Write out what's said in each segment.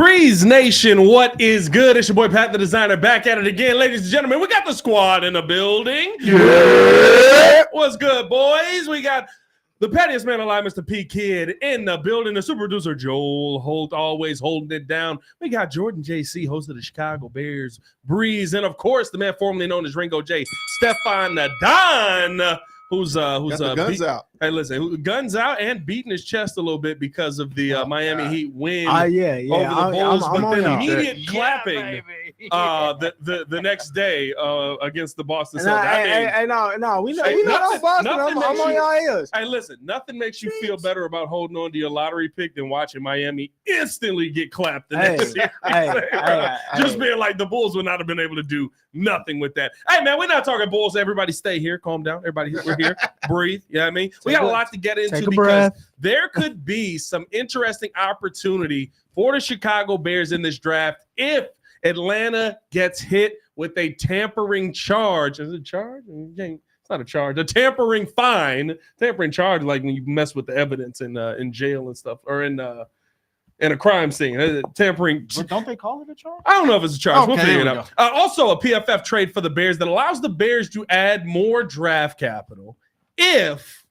Breeze Nation, what is good? It's your boy Pat the Designer back at it again. Ladies and gentlemen, we got the squad in the building. Yeah. What's good, boys? We got the pettiest man alive, Mr. P. Kid, in the building. The super producer, Joel Holt, always holding it down. We got Jordan J.C., host of the Chicago Bears Breeze. And, of course, the man formerly known as Ringo J., Stefan Don, who's guns out. Hey, listen, guns out and beating his chest a little bit because of the Miami Heat win over the Bulls, but then immediate clapping the next day against the Boston Celtics. We know Boston. I'm on your ears. Hey, listen, nothing makes you feel better about holding on to your lottery pick than watching Miami instantly get clapped the next series. Just being like the Bulls would not have been able to do nothing with that. Hey, man, we're not talking Bulls. Everybody stay here. Calm down. Everybody, we're here. Breathe. You know what I mean? We got a lot to get into because there could be some interesting opportunity for the Chicago Bears in this draft if Atlanta gets hit with a tampering charge. Is it a charge? It's not a charge. A tampering fine. Tampering charge, like when you mess with the evidence in jail and stuff, or in a crime scene. Tampering. But don't they call it a charge? I don't know if it's a charge. Okay, we'll figure it out. Also, a PFF trade for the Bears that allows the Bears to add more draft capital if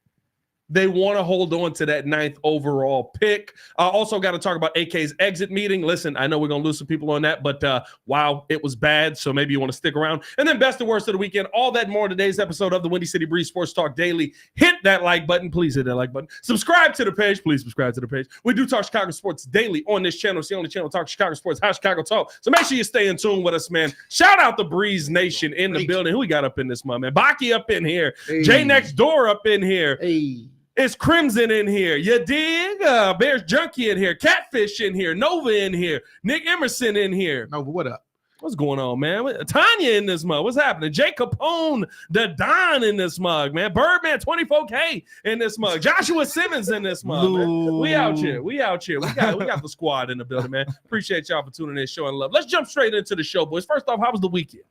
they want to hold on to that 9th overall pick. Also got to talk about AK's exit meeting. Listen, I know we're going to lose some people on that, but wow, it was bad, so maybe you want to stick around. And then best and worst of the weekend, all that more in today's episode of the Windy City Breeze Sports Talk Daily. Hit that like button. Please hit that like button. Subscribe to the page. Please subscribe to the page. We do talk Chicago sports daily on this channel. It's the only channel talk Chicago sports, how Chicago talk. So make sure you stay in tune with us, man. Shout out the Breeze Nation in the building. Who we got up in this month, man? Baki up in here. Hey. Jay Next Door up in here. Hey. It's Crimson in here. You dig? Bears Junkie in here. Catfish in here. Nova in here. Nick Emerson in here. Nova, what up? What's going on, man? Tanya in this mug. What's happening? Jay Capone, the Don in this mug, man. Birdman 24K in this mug. Joshua Simmons in this mug, man. We out here. We got the squad in the building, man. Appreciate y'all for tuning in, showing love. Let's jump straight into the show, boys. First off, how was the weekend?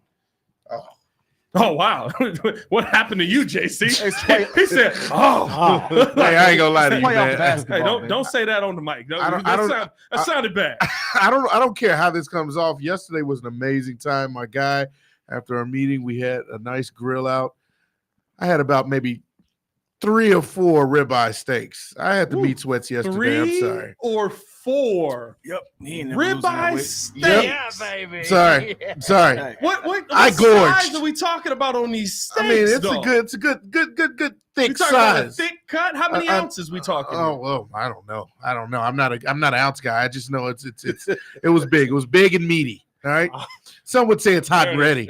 Oh, wow. What happened to you, JC? He said, Hey, I ain't gonna lie to you, man. Hey, don't say that on the mic. That sounded bad. I don't care how this comes off. Yesterday was an amazing time, my guy. After our meeting, we had a nice grill out. I had about maybe 3 or 4 ribeye steaks. I had the meat sweats yesterday. I'm sorry. 3 or 4. Yep. Ribeye steaks. Yep. Yeah, baby. Sorry. What I size gorged. are we talking about on these steaks? I mean, it's a good thick size. About a thick cut? How many ounces we talking? Well, I don't know. I'm not an ounce guy. I just know it was big. It was big and meaty. All right. Some would say it's hot and ready.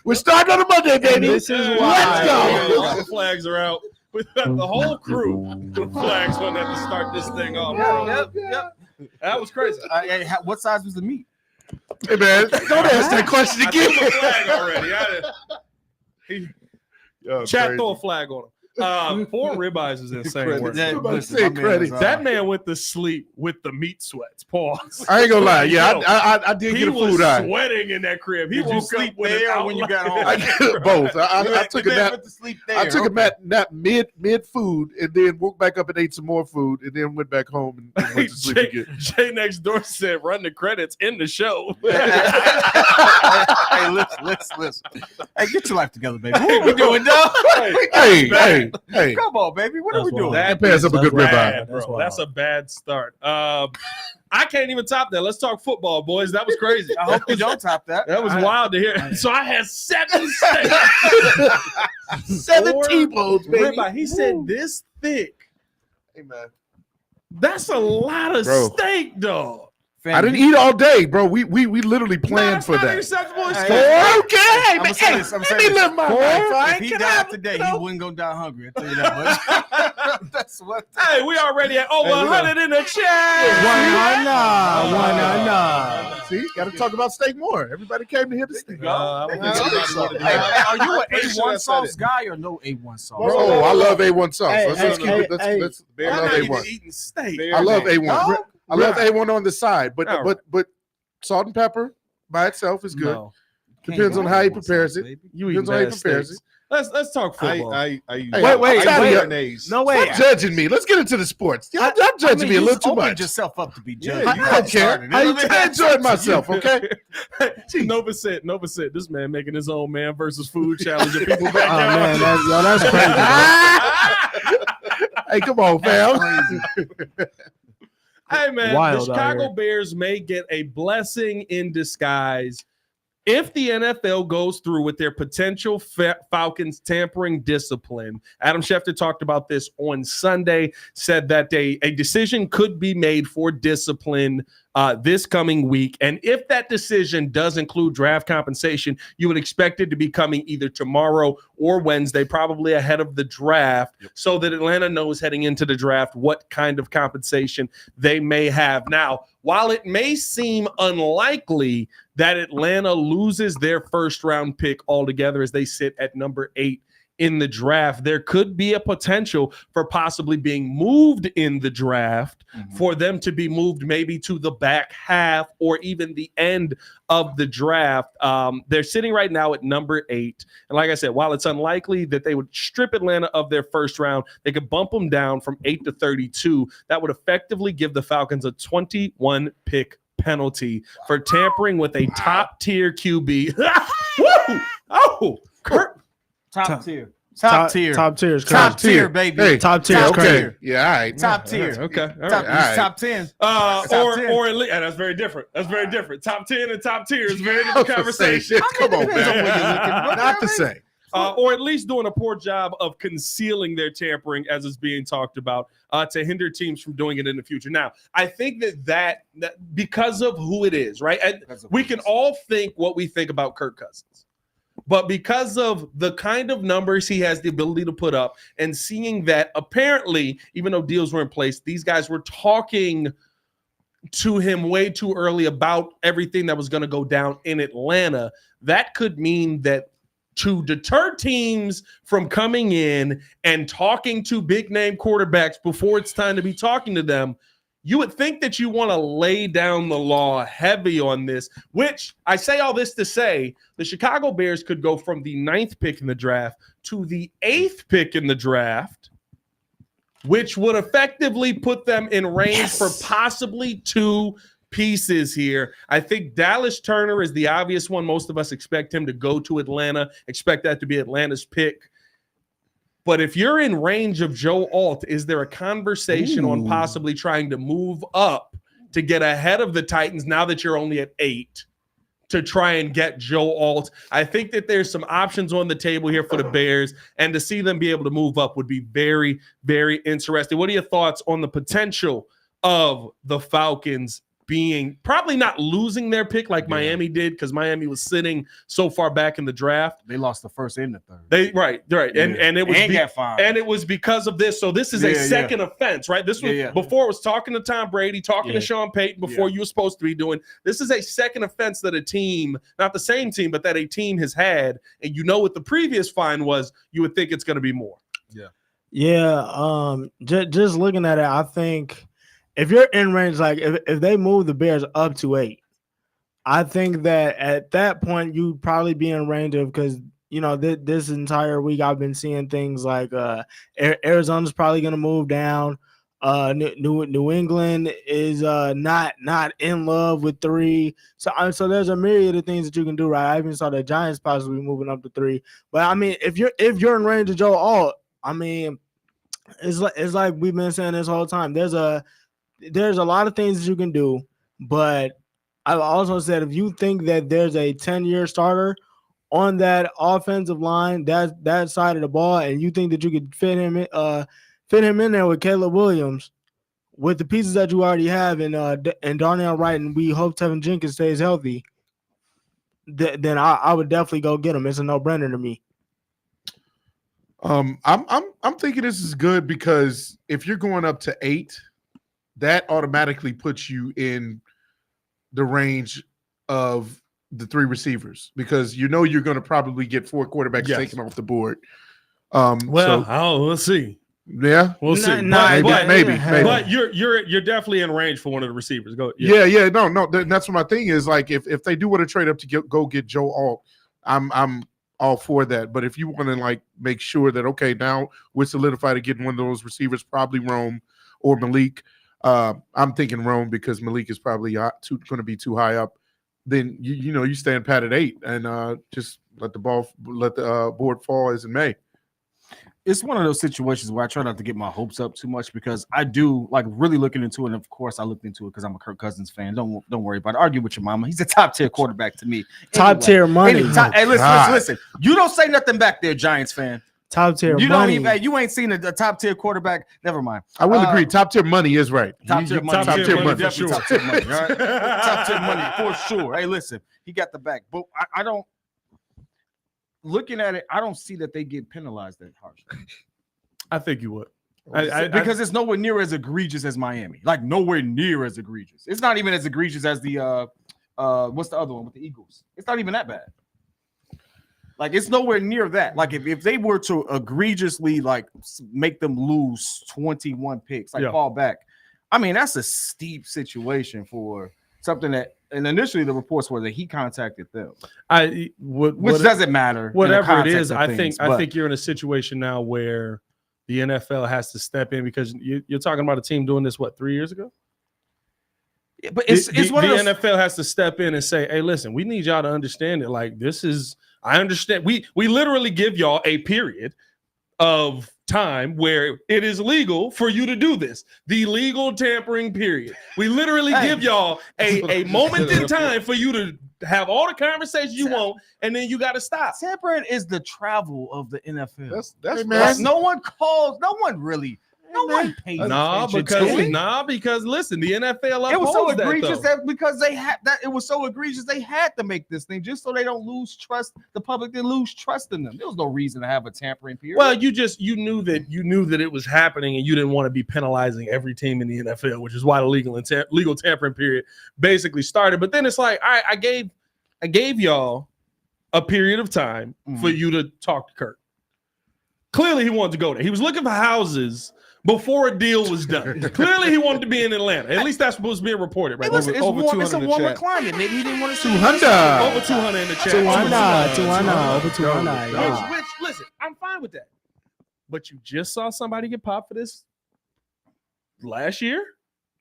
We're starting on a Monday, baby. This is Let's go. All the flags are out. We got the whole crew with flags on that to start this thing off. Yep. That was crazy. What size was the meat? Hey, man, don't ask that question again. I threw a flag already. Chat, throw a flag on him. 4 ribeyes is insane work. That man went to sleep with the meat sweats. Pause. I ain't gonna lie. Yeah, I did get a food eye. He was sweating in that crib. He woke up when you got home. I did both. I took a nap. I took a nap mid food, and then woke back up and ate some more food, and then went back home and went to sleep again. Jay Next Door said, "Run the credits in the show." Hey, listen. Hey, get your life together, baby. What we doing, dog? Hey. Come on, baby. What are we doing? That pairs up a good ribeye. That's a bad start. I can't even top that. Let's talk football, boys. That was crazy. I hope you don't top that. That was wild to hear. So I had 7 steaks. 7 T-bones, baby. Ribeye. He said this thick. Hey, man. That's a lot of steak, dog. I didn't eat all day, bro. We literally planned for that. Okay, let me live my life. If he died today, he wouldn't go die hungry. I tell you that much. That's what. Hey, we already at over 100 in the chat. See, got to talk about steak more. Everybody came to hear the steak. Are you an A1 sauce guy or no A1 sauce? Oh, I love A1 sauce. Let's keep it. Let's love A1. Eating steak. I love A1. I love A1 on the side, but salt and pepper by itself is good. No. Depends on how he prepares it. You eat bad steaks. let's talk football. Wait. No, Stop judging me. Let's get into the sports. Y'all judging me a little too opened much. yourself up to be judged. Yeah, I don't care. I enjoyed myself. Okay. Nova said, this man making his own man versus food challenge. And people Oh man, that's crazy. Hey, come on, fam. Hey man, Wild the out Chicago here. Bears may get a blessing in disguise if the NFL goes through with their potential Falcons tampering discipline. Adam Schefter talked about this on Sunday, said that a decision could be made for discipline this coming week. And if that decision does include draft compensation, you would expect it to be coming either tomorrow or Wednesday, probably ahead of the draft, so that Atlanta knows heading into the draft what kind of compensation they may have. Now, while it may seem unlikely that Atlanta loses their first round pick altogether as they sit at number 8 in the draft, there could be a potential for possibly being moved in the draft, for them to be moved maybe to the back half or even the end of the draft. They're sitting right now at number 8. And like I said, while it's unlikely that they would strip Atlanta of their first round, they could bump them down from 8 to 32. That would effectively give the Falcons a 21 pick penalty for tampering with a top tier QB. Woo! Oh, Kurt. Top tier. Top tier is crazy. Top tier, baby. Hey, Top tier is top crazy. tier. Yeah, all right. Top tier. Okay. All Top, right. he's top 10. Or 10. at least, and that's very different. That's very different. Top 10 and top tier is very That's different the same conversation. shit. Come on, man. Not Not the same. Or at least doing a poor job of concealing their tampering, as is being talked about, to hinder teams from doing it in the future. Now, I think that because of who it is, right? We can all think what we think about Kirk Cousins. But because of the kind of numbers he has the ability to put up, and seeing that apparently, even though deals were in place, these guys were talking to him way too early about everything that was going to go down in Atlanta, that could mean that to deter teams from coming in and talking to big name quarterbacks before it's time to be talking to them, you would think that you want to lay down the law heavy on this, which I say all this to say the Chicago Bears could go from the 9th pick in the draft to the 8th pick in the draft, which would effectively put them in range for possibly 2 pieces here. I think Dallas Turner is the obvious one. Most of us expect him to go to Atlanta, expect that to be Atlanta's pick. But if you're in range of Joe Alt, is there a conversation on possibly trying to move up to get ahead of the Titans now that you're only at 8 to try and get Joe Alt? I think that there's some options on the table here for the Bears, and to see them be able to move up would be very, very interesting. What are your thoughts on the potential of the Falcons being probably not losing their pick like Miami did, because Miami was sitting so far back in the draft? They lost the first and the third. Right. And it was got fined. and it was because of this. So this is a second offense, right? This was before it was talking to Tom Brady, talking to Sean Payton before you were supposed to be doing. This is a second offense that a team, not the same team, but that a team has had. And you know what the previous fine was, you would think it's going to be more. Yeah. Just looking at it, I think if you're in range, like if they move the Bears up to 8, I think that at that point you'd probably be in range of, because this entire week I've been seeing things like Arizona's probably going to move down. New England is not in love with 3. So there's a myriad of things that you can do, right? I even saw the Giants possibly moving up to 3. But I mean, if you're in range of Joe Alt, I mean, it's like we've been saying this whole time. There's a lot of things that you can do, but I've also said if you think that there's a 10-year starter on that offensive line, that side of the ball, and you think that you could fit him in there with Caleb Williams, with the pieces that you already have, and Darnell Wright, and we hope Tevin Jenkins stays healthy, then I would definitely go get him. It's a no-brainer to me. I'm thinking this is good, because if you're going up to 8, that automatically puts you in the range of the 3 receivers, because you're going to probably get 4 quarterbacks taken off the board. We'll see. Yeah, we'll see. Maybe. But you're definitely in range for one of the receivers. Go. Yeah. No. That's what my thing is. Like, if they do want to trade up to go get Joe Alt, I'm all for that. But if you want to like make sure that okay, now we're solidified to getting one of those receivers, probably Rome or Malik. I'm thinking Rome because Malik is probably going to be too high up. Then you stand pat at 8 and just let the board fall as it may. It's one of those situations where I try not to get my hopes up too much because I do like really looking into it. And of course, I looked into it because I'm a Kirk Cousins fan. Don't worry about it. Argue with your mama. He's a top tier quarterback to me. Top tier money. Hey, listen. You don't say nothing back there, Giants fan. Top tier you money. You ain't seen a top tier quarterback. Never mind. I will agree. Top tier money is right. Top tier money. For sure. Top tier money. All right? Top tier money for sure. Hey, listen, he got the back, but I don't. Looking at it, I don't see that they get penalized that harshly. I think you would. Because it's nowhere near as egregious as Miami. Like nowhere near as egregious. It's not even as egregious as the what's the other one with the Eagles? It's not even that bad. Like it's nowhere near that. Like if they were to egregiously like make them lose 21 picks, like fall back. I mean, that's a steep situation for something that. And initially, the reports were that he contacted them. Which doesn't matter. Whatever it is, I think you're in a situation now where the NFL has to step in because you're talking about a team doing this 3 years ago. Yeah, but it's one of those. NFL has to step in and say, "Hey, listen, we need y'all to understand it. Like this is, I understand. We literally give y'all a period of time where it is legal for you to do this. The legal tampering period. We literally give y'all a moment in time for you to have all the conversations you want, and then you got to stop. Tampering is the travel of the NFL. That's no one calls. No one really. No one pays because listen, the NFL it was so egregious that because they had that. It was so egregious they had to make this thing just so they don't lose trust. The public didn't lose trust in them. There was no reason to have a tampering period. Well, you knew that it was happening, and you didn't want to be penalizing every team in the NFL, which is why the legal tampering period basically started. But then it's like, all right, I gave y'all a period of time for you to talk to Kirk. Clearly, he wanted to go there. He was looking for houses before a deal was done. Clearly, he wanted to be in Atlanta. At least that's what's being reported, right? It's a warmer climate. Maybe he didn't want to see 200. Over 200 in the chat. 200. Over 200. Which, listen, I'm fine with that. But you just saw somebody get popped for this last year?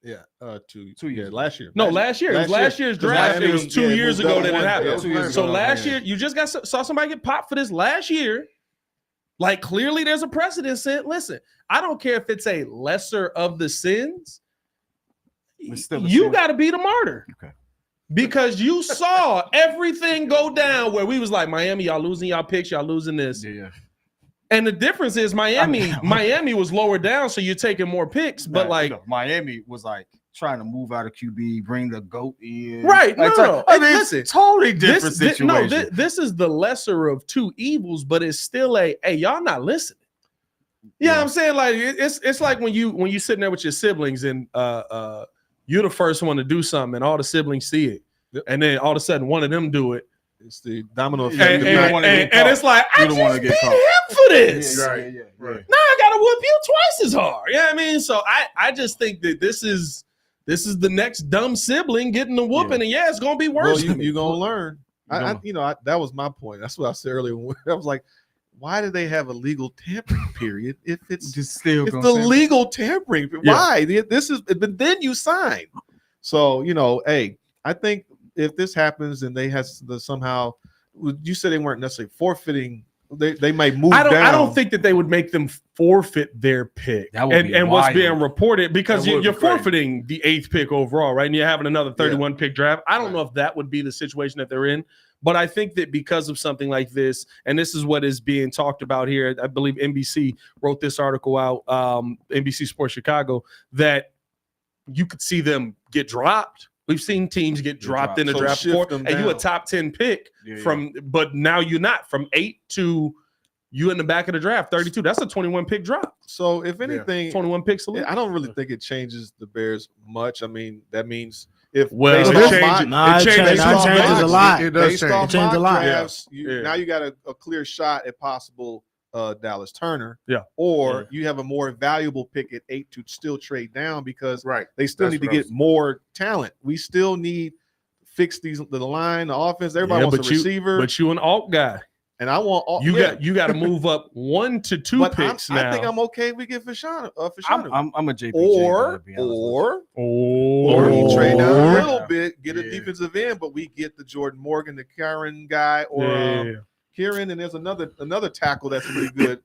Yeah, 2 years. Yeah, last year. No, last year. It was last year's draft. It was 2 years ago that it happened. 2 years So ago, last year, you just saw somebody get popped for this last year. Like clearly there's a precedent set. Listen, I don't care if it's a lesser of the sins. You got to be the martyr. Okay. Because you saw everything go down where we was like, Miami, y'all losing y'all picks, y'all losing this. Yeah. And the difference is Miami was lower down, so you're taking more picks. But Miami was like trying to move out of QB, bring the GOAT in. Right. No. I mean, listen, it's totally different situation. This is the lesser of two evils, but it's still hey, y'all not listening. You know what I'm saying? Like it's like when you sitting there with your siblings and you're the first one to do something and all the siblings see it. And then all of a sudden one of them do it. It's the domino effect. And it's like, I just beat him for this. Yeah, right. Now I gotta whoop you twice as hard. You know what I mean? So I just think that this is the next dumb sibling getting the whooping, and it's gonna be worse. Well, you're gonna learn. That was my point. That's what I said earlier. I was like, why do they have a legal tampering period if it's the legal tampering period? Why? This is, but then you sign. So hey, I think if this happens and they have somehow, you said they weren't necessarily forfeiting. They might move down. I don't think that they would make them forfeit their pick. And what's being reported, because you're forfeiting the 8th pick overall, right? And you're having another 31 pick draft. I don't know if that would be the situation that they're in, but I think that because of something like this, and this is what is being talked about here, I believe NBC wrote this article out, NBC Sports Chicago, that you could see them get dropped. We've seen teams get dropped in the draft before, and you a top 10 pick but now you're not, from 8 to you in the back of the draft, 32. That's a 21 pick drop. So if anything, 21 picks. I don't really think it changes the Bears much. I mean, that means it changes a lot. It does change. It changes a lot. Now you got a clear shot at possible Dallas Turner, or you have a more valuable pick at 8 to still trade down because they still need to get more talent. We still need fix the line, the offense. Everybody wants a receiver, but you an alt guy. And I want all you got to move up 1 to 2 picks now. I think I'm okay if we get Fashanu. I'm a JPJ. Or we trade down a little bit, get a defensive end, but we get the Jordan Morgan, the Karen guy, or Kieran, and there's another tackle that's really good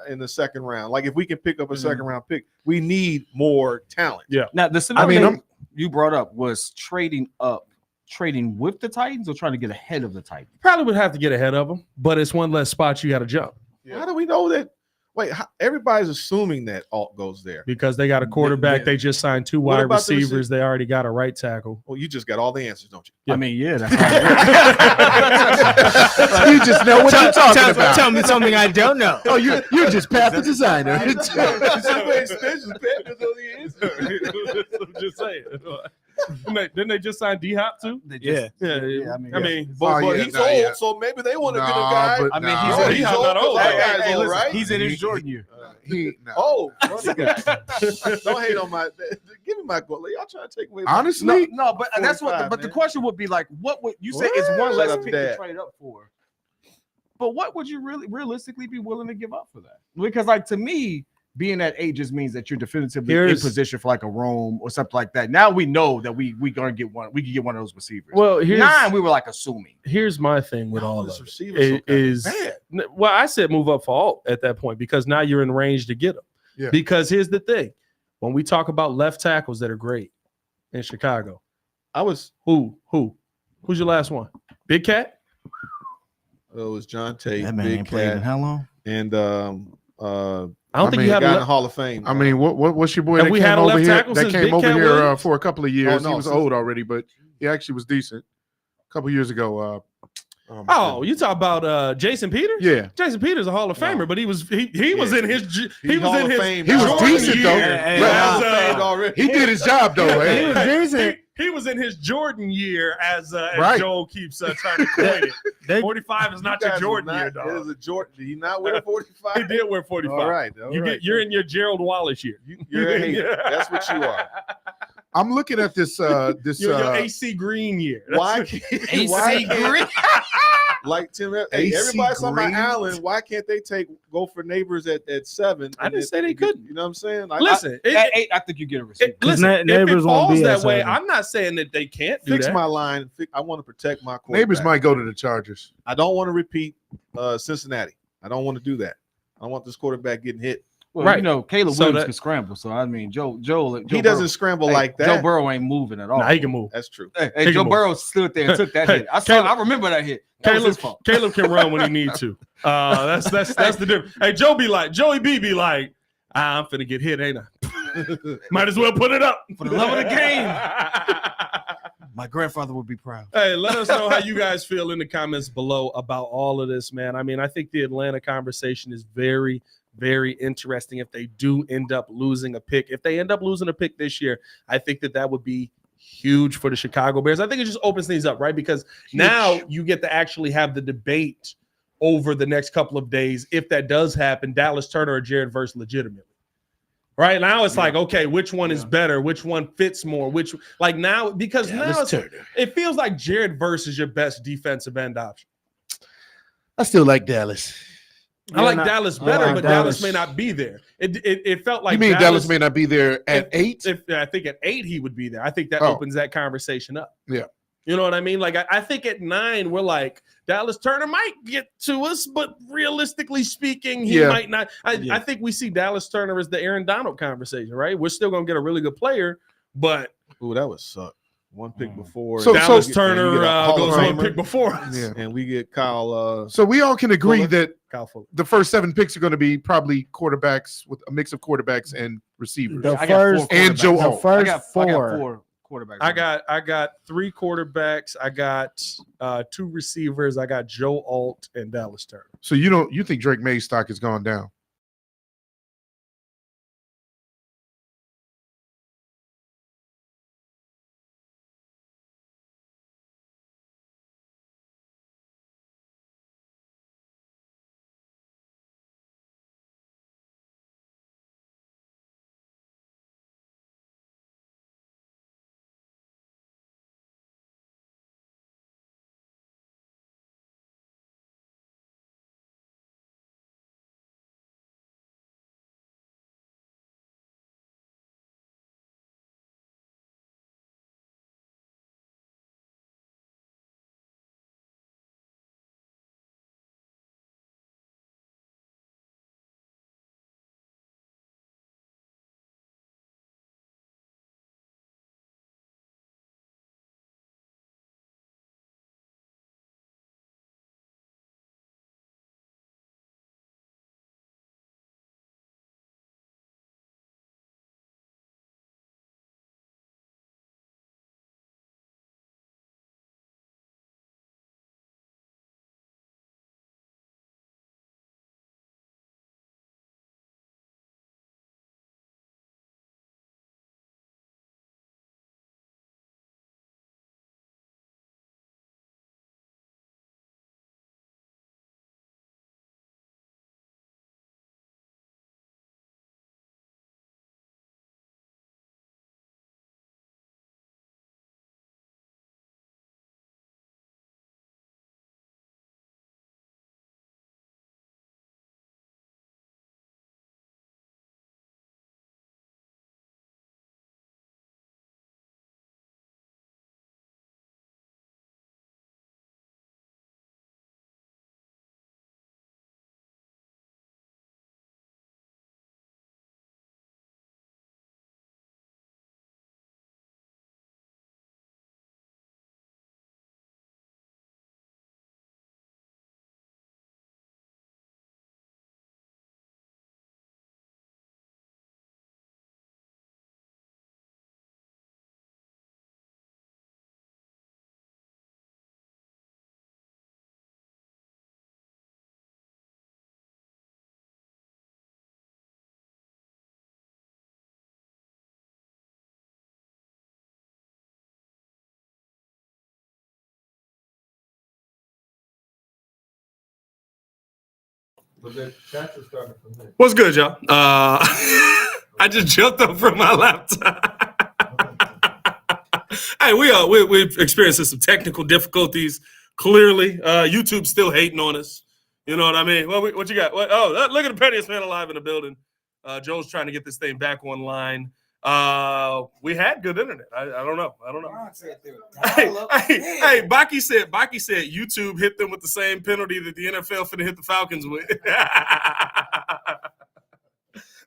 in the second round. Like if we can pick up a second round pick, we need more talent. Yeah. Now the scenario you brought up was trading with the Titans or trying to get ahead of the Titans. Probably would have to get ahead of them, but it's one less spot you got to jump. Yeah. How do we know that? Wait, everybody's assuming that Alt goes there because they got a quarterback. They just signed 2 wide receivers. They already got a right tackle. Well, you just got all the answers, don't you? Yeah. I mean, that's you just know what you're talking about. Tell me something I don't know. Oh, you're just Pat the designer. I'm just saying. Didn't they just sign D-Hop too? Yeah. I mean, but he's old, so maybe they want to get a guy. I mean, he's not old. That guy's old, right? He's in his Jordan year. Funny guy. Don't hate on my. Give me my goal. Y'all trying to take away. Honestly, no, but that's what. But the question would be like, what would you say is one less pick to trade up for? But what would you really realistically be willing to give up for that? Because, like, to me, being that age just means that you're definitively in position for like a Rome or something like that. Now we know that we gonna get one. We can get one of those receivers. Well, 9 we were like assuming. Here's my thing with all of it is well, I said move up for Alt at that point because now you're in range to get them. Yeah. Because here's the thing: when we talk about left tackles that are great in Chicago, who's your last one? Big Cat. It was John Tate. That man ain't played in how long? And I don't think you had a Hall of Fame. I mean, what's your boy that we came had a over left here? tackle That since came Big over Cat here Williams? for a couple of years. No, he was old already, but he actually was decent. A couple of years ago. You talk about Jason Peters? Yeah, Jason Peters, a Hall of Famer, but he was in his he was in his Fame. He was Jordan decent year though. He did his job though. He was decent. He was in his Jordan year, as Right. Joel keeps trying to coin it. 45 is not your Jordan year, It dog. is a Jordan. Did he not wear 45? He did wear 45. All right. You're in your Gerald Wallace year. You're a hater. That's what you are. I'm looking at this. You're your AC Green year. Why can't AC Green? Like Tim, AC everybody's talking about Green? Allen. Why can't they go for Neighbors at 7? I didn't say they couldn't. You know what I'm saying? Listen, At 8, I think you get a receiver. listen, if it Neighbors won't falls be that at way, 7. I'm not saying that they can't do fix that. my line. I want to protect my quarterback. Neighbors might go to the Chargers. I don't want to repeat Cincinnati. I don't want to do that. I want this quarterback getting hit. Well, Right. you know, Caleb So Williams that- can scramble. So I mean, Joe He doesn't scramble like that. Joe Burrow ain't moving at all. Nah, he can move. That's true. Hey, He Joe can Burrow stood there and took that hit. I remember that hit. That was his fault. Caleb can run when he needs to. That's the difference. Hey, Joey B be like, I'm finna get hit, ain't I? Might as well put it up For the love of the game. My grandfather would be proud. Hey, let us know how you guys feel in the comments below about all of this, man. I mean, I think the Atlanta conversation is very, very interesting if they do end up losing a pick. If they end up losing a pick this year, I think that would be huge for the Chicago Bears. I think it just opens things up, right? Because now you get to actually have the debate over the next couple of days. If that does happen, Dallas Turner or Jared Verse legitimately. Right now, it's like, okay, which one is better? Which one fits more? Because now it feels like Jared Verse is your best defensive end option. I still like Dallas. I like Dallas better, like but Dallas may not be there. It felt like You mean Dallas may not be there at 8? I think at 8 he would be there. I think that Oh. opens that conversation up. Yeah. You know what I mean? Like I think at 9 we're like Dallas Turner might get to us, but realistically speaking, he might not. I think we see Dallas Turner as the Aaron Donald conversation, right? We're still gonna get a really good player, but Ooh, that would suck. One pick before. So- Dallas so- Turner goes one Famer, pick before us. Yeah. and we get Kyle. So we all can agree Fuller? that Kyle Fuller. the first 7 picks are going to be probably quarterbacks with a mix of quarterbacks and receivers. The I got 4 first And Joe quarterbacks. Alt. first I got four. 4 quarterbacks. I got 3 quarterbacks. I got 2 receivers. I got Joe Alt and Dallas Turner. So you think Drake May's stock has gone down? But the chats are starting to come in. What's good, y'all? I just jumped up from my laptop. Hey, we've experienced some technical difficulties. Clearly, YouTube's still hating on us. You know what I mean? Well, what you got? Look at the pettiest man alive in the building. Joe's trying to get this thing back online. We had good internet. I don't know. Hey, Baki said YouTube hit them with the same penalty that the NFL finna hit the Falcons with.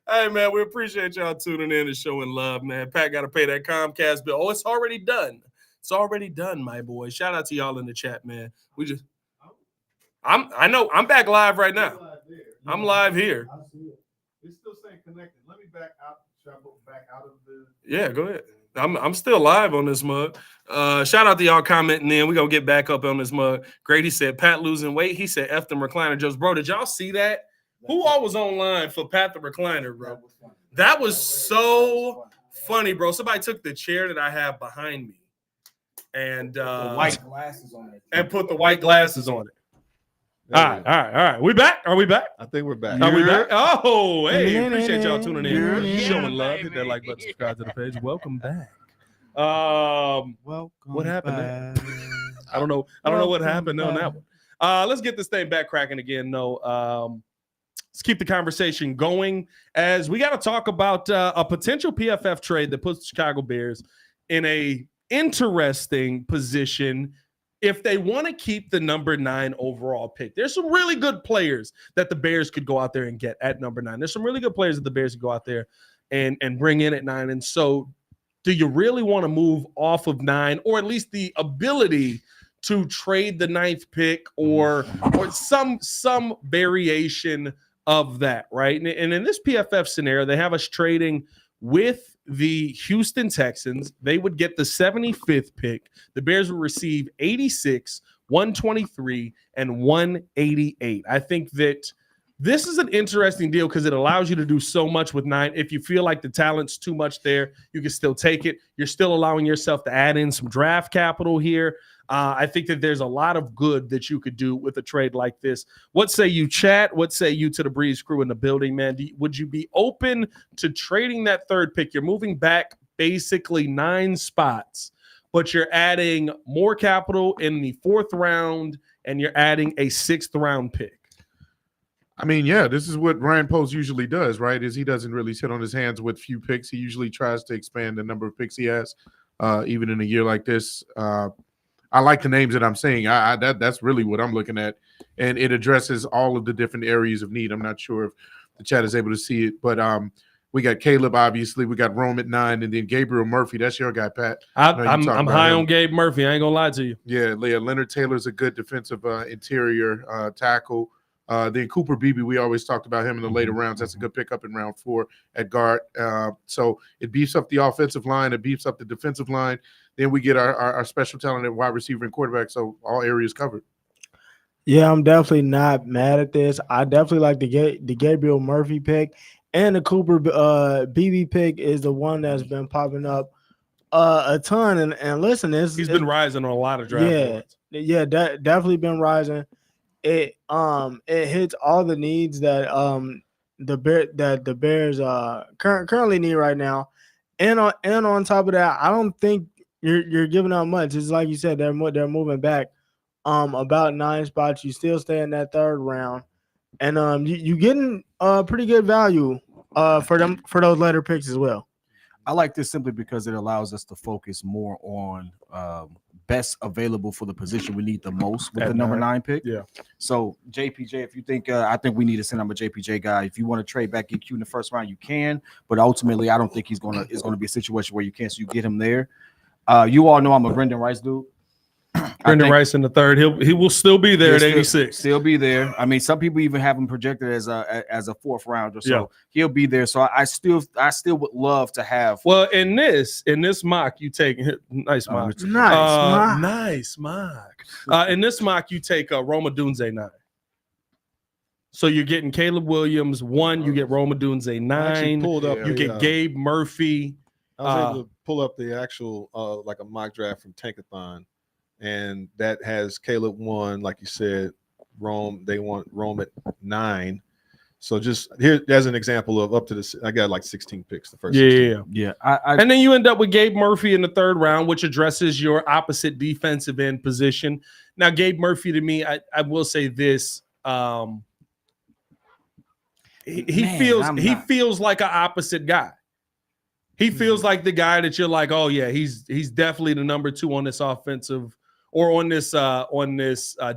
Hey, man, we appreciate y'all tuning in and showing love, man. Pat got to pay that Comcast bill. Oh, it's already done. It's already done, my boy. Shout out to y'all in the chat, man. I know I'm back live right now. I'm live here. It's still saying connected. Let me back out. Back out of the. Yeah, go ahead. I'm still live on this mug. Shout out to y'all commenting in. We're gonna get back up on this mug. Grady said Pat losing weight. He said F them recliner Joes. Bro, did y'all see that? Who all was online for Pat the recliner, bro? That was so funny, bro. Somebody took the chair that I have behind me and white glasses on it. And put the white glasses on it. All right. We back? Are we back? I think we're back. Are we back? Oh, hey, appreciate y'all tuning in. Showing love. Hit that like button, subscribe to the page. Welcome back. What happened there? I don't know what happened on that one. Let's get this thing back cracking again. Let's keep the conversation going as we got to talk about a potential PFF trade that puts the Chicago Bears in a interesting position if they want to keep the number 9 overall pick. There's some really good players that the Bears could go out there and get at number 9. There's some really good players that the Bears could go out there and bring in at 9. And so do you really want to move off of 9, or at least the ability to trade the 9th pick or some variation of that, right? And in this PFF scenario, they have us trading with the Houston Texans. They would get the 75th pick. The Bears would receive 86, 123, and 188. I think that this is an interesting deal because it allows you to do so much with 9. If you feel like the talent's too much there, you can still take it. You're still allowing yourself to add in some draft capital here. I think that there's a lot of good that you could do with a trade like this. What say you, chat? What say you to the Breeze crew in the building, man? Would you be open to trading that 3rd pick? You're moving back basically 9 spots, but you're adding more capital in the 4th round, and you're adding a 6th round pick. I mean, yeah, this is what Ryan Post usually does, right? Is he doesn't really sit on his hands with few picks. He usually tries to expand the number of picks he has, even in a year like this. I like the names that I'm saying. That's really what I'm looking at, and it addresses all of the different areas of need. I'm not sure if the chat is able to see it, but we got Caleb, obviously. We got Rome at 9, and then Gabriel Murphy. That's your guy, Pat. I'm high on Gabe Murphy. I ain't gonna lie to you. Yeah, Leonard Taylor's a good defensive interior tackle. Then Cooper Beebe, we always talked about him in the later rounds. That's a good pickup in round 4 at guard. So it beefs up the offensive line. It beefs up the defensive line. Then we get our special talent at wide receiver and quarterback. So all areas covered. Yeah, I'm definitely not mad at this. I definitely like the Gabriel Murphy pick, and the Cooper Beebe pick is the one that's been popping up a ton. And listen, he's been rising on a lot of draft boards. Yeah, definitely been rising. It hits all the needs that the Bears currently need right now, and on top of that, I don't think you're giving up much. It's like you said, they're moving back about 9 spots. You still stay in that 3rd round, and you getting pretty good value for those later picks as well. I like this simply because it allows us to focus more on best available for the position we need the most with the number 9 pick. Yeah. So JPJ, if you think I think we need to send him a JPJ guy. If you want to trade back EQ in the 1st round, you can. But ultimately, I don't think it's gonna be a situation where you can. So you get him there. You all know I'm a Brendan Rice dude. Brendan Rice in the 3rd. He will still be there at 86. Still be there. I mean, some people even have him projected as a 4th round or so. Yeah. He'll be there. So I still would love to have. Well, in this mock, you take nice mock. Nice mock. In this mock, you take Rome Odunze 9. So you're getting Caleb Williams 1. You get Rome Odunze 9. Pulled up. You get Gabe Murphy. I was able to pull up the actual like a mock draft from Tankathon. And that has Caleb 1, like you said, Rome. They want Rome at 9. So just here as an example of up to this, I got like 16 picks the first. Yeah. And then you end up with Gabe Murphy in the 3rd round, which addresses your opposite defensive end position. Now, Gabe Murphy, to me, I will say this: he feels like an opposite guy. He feels like the guy that you're like, oh yeah, he's definitely the number 2 on this offensive or on this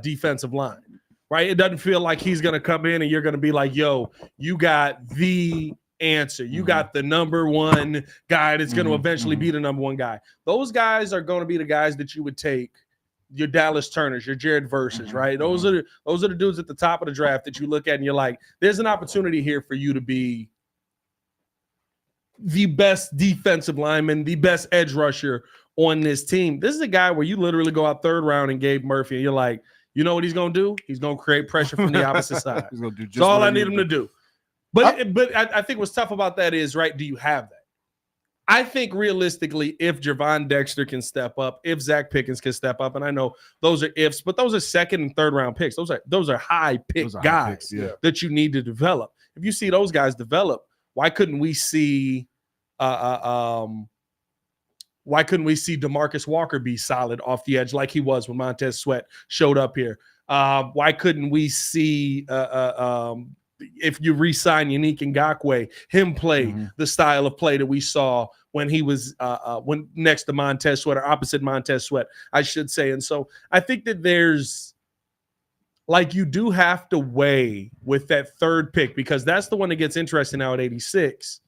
defensive line. Right? It doesn't feel like he's going to come in and you're going to be like, yo, you got the answer. You got the number 1 guy that's going to eventually be the number 1 guy. Those guys are going to be the guys that you would take, your Dallas Turners, your Jared Verses, right? Those are the dudes at the top of the draft that you look at and you're like, there's an opportunity here for you to be the best defensive lineman, the best edge rusher on this team. This is a guy where you literally go out 3rd round and Gabe Murphy and you're like, you know what he's going to do? He's going to create pressure from the opposite side. He's gonna do just That's all what I need him to do. But I think what's tough about that is, right, do you have that? I think realistically, if Javon Dexter can step up, if Zach Pickens can step up, and I know those are ifs, but those are 2nd and 3rd round picks. Those are high pick guys that you need to develop. If you see those guys develop, why couldn't we see DeMarcus Walker be solid off the edge like he was when Montez Sweat showed up here? Why couldn't we see if you re-sign Yannick Ngakoue, him play the style of play that we saw when he was when next to Montez Sweat or opposite Montez Sweat, I should say. And so I think that there's like you do have to weigh with that 3rd pick because that's the one that gets interesting now at 86.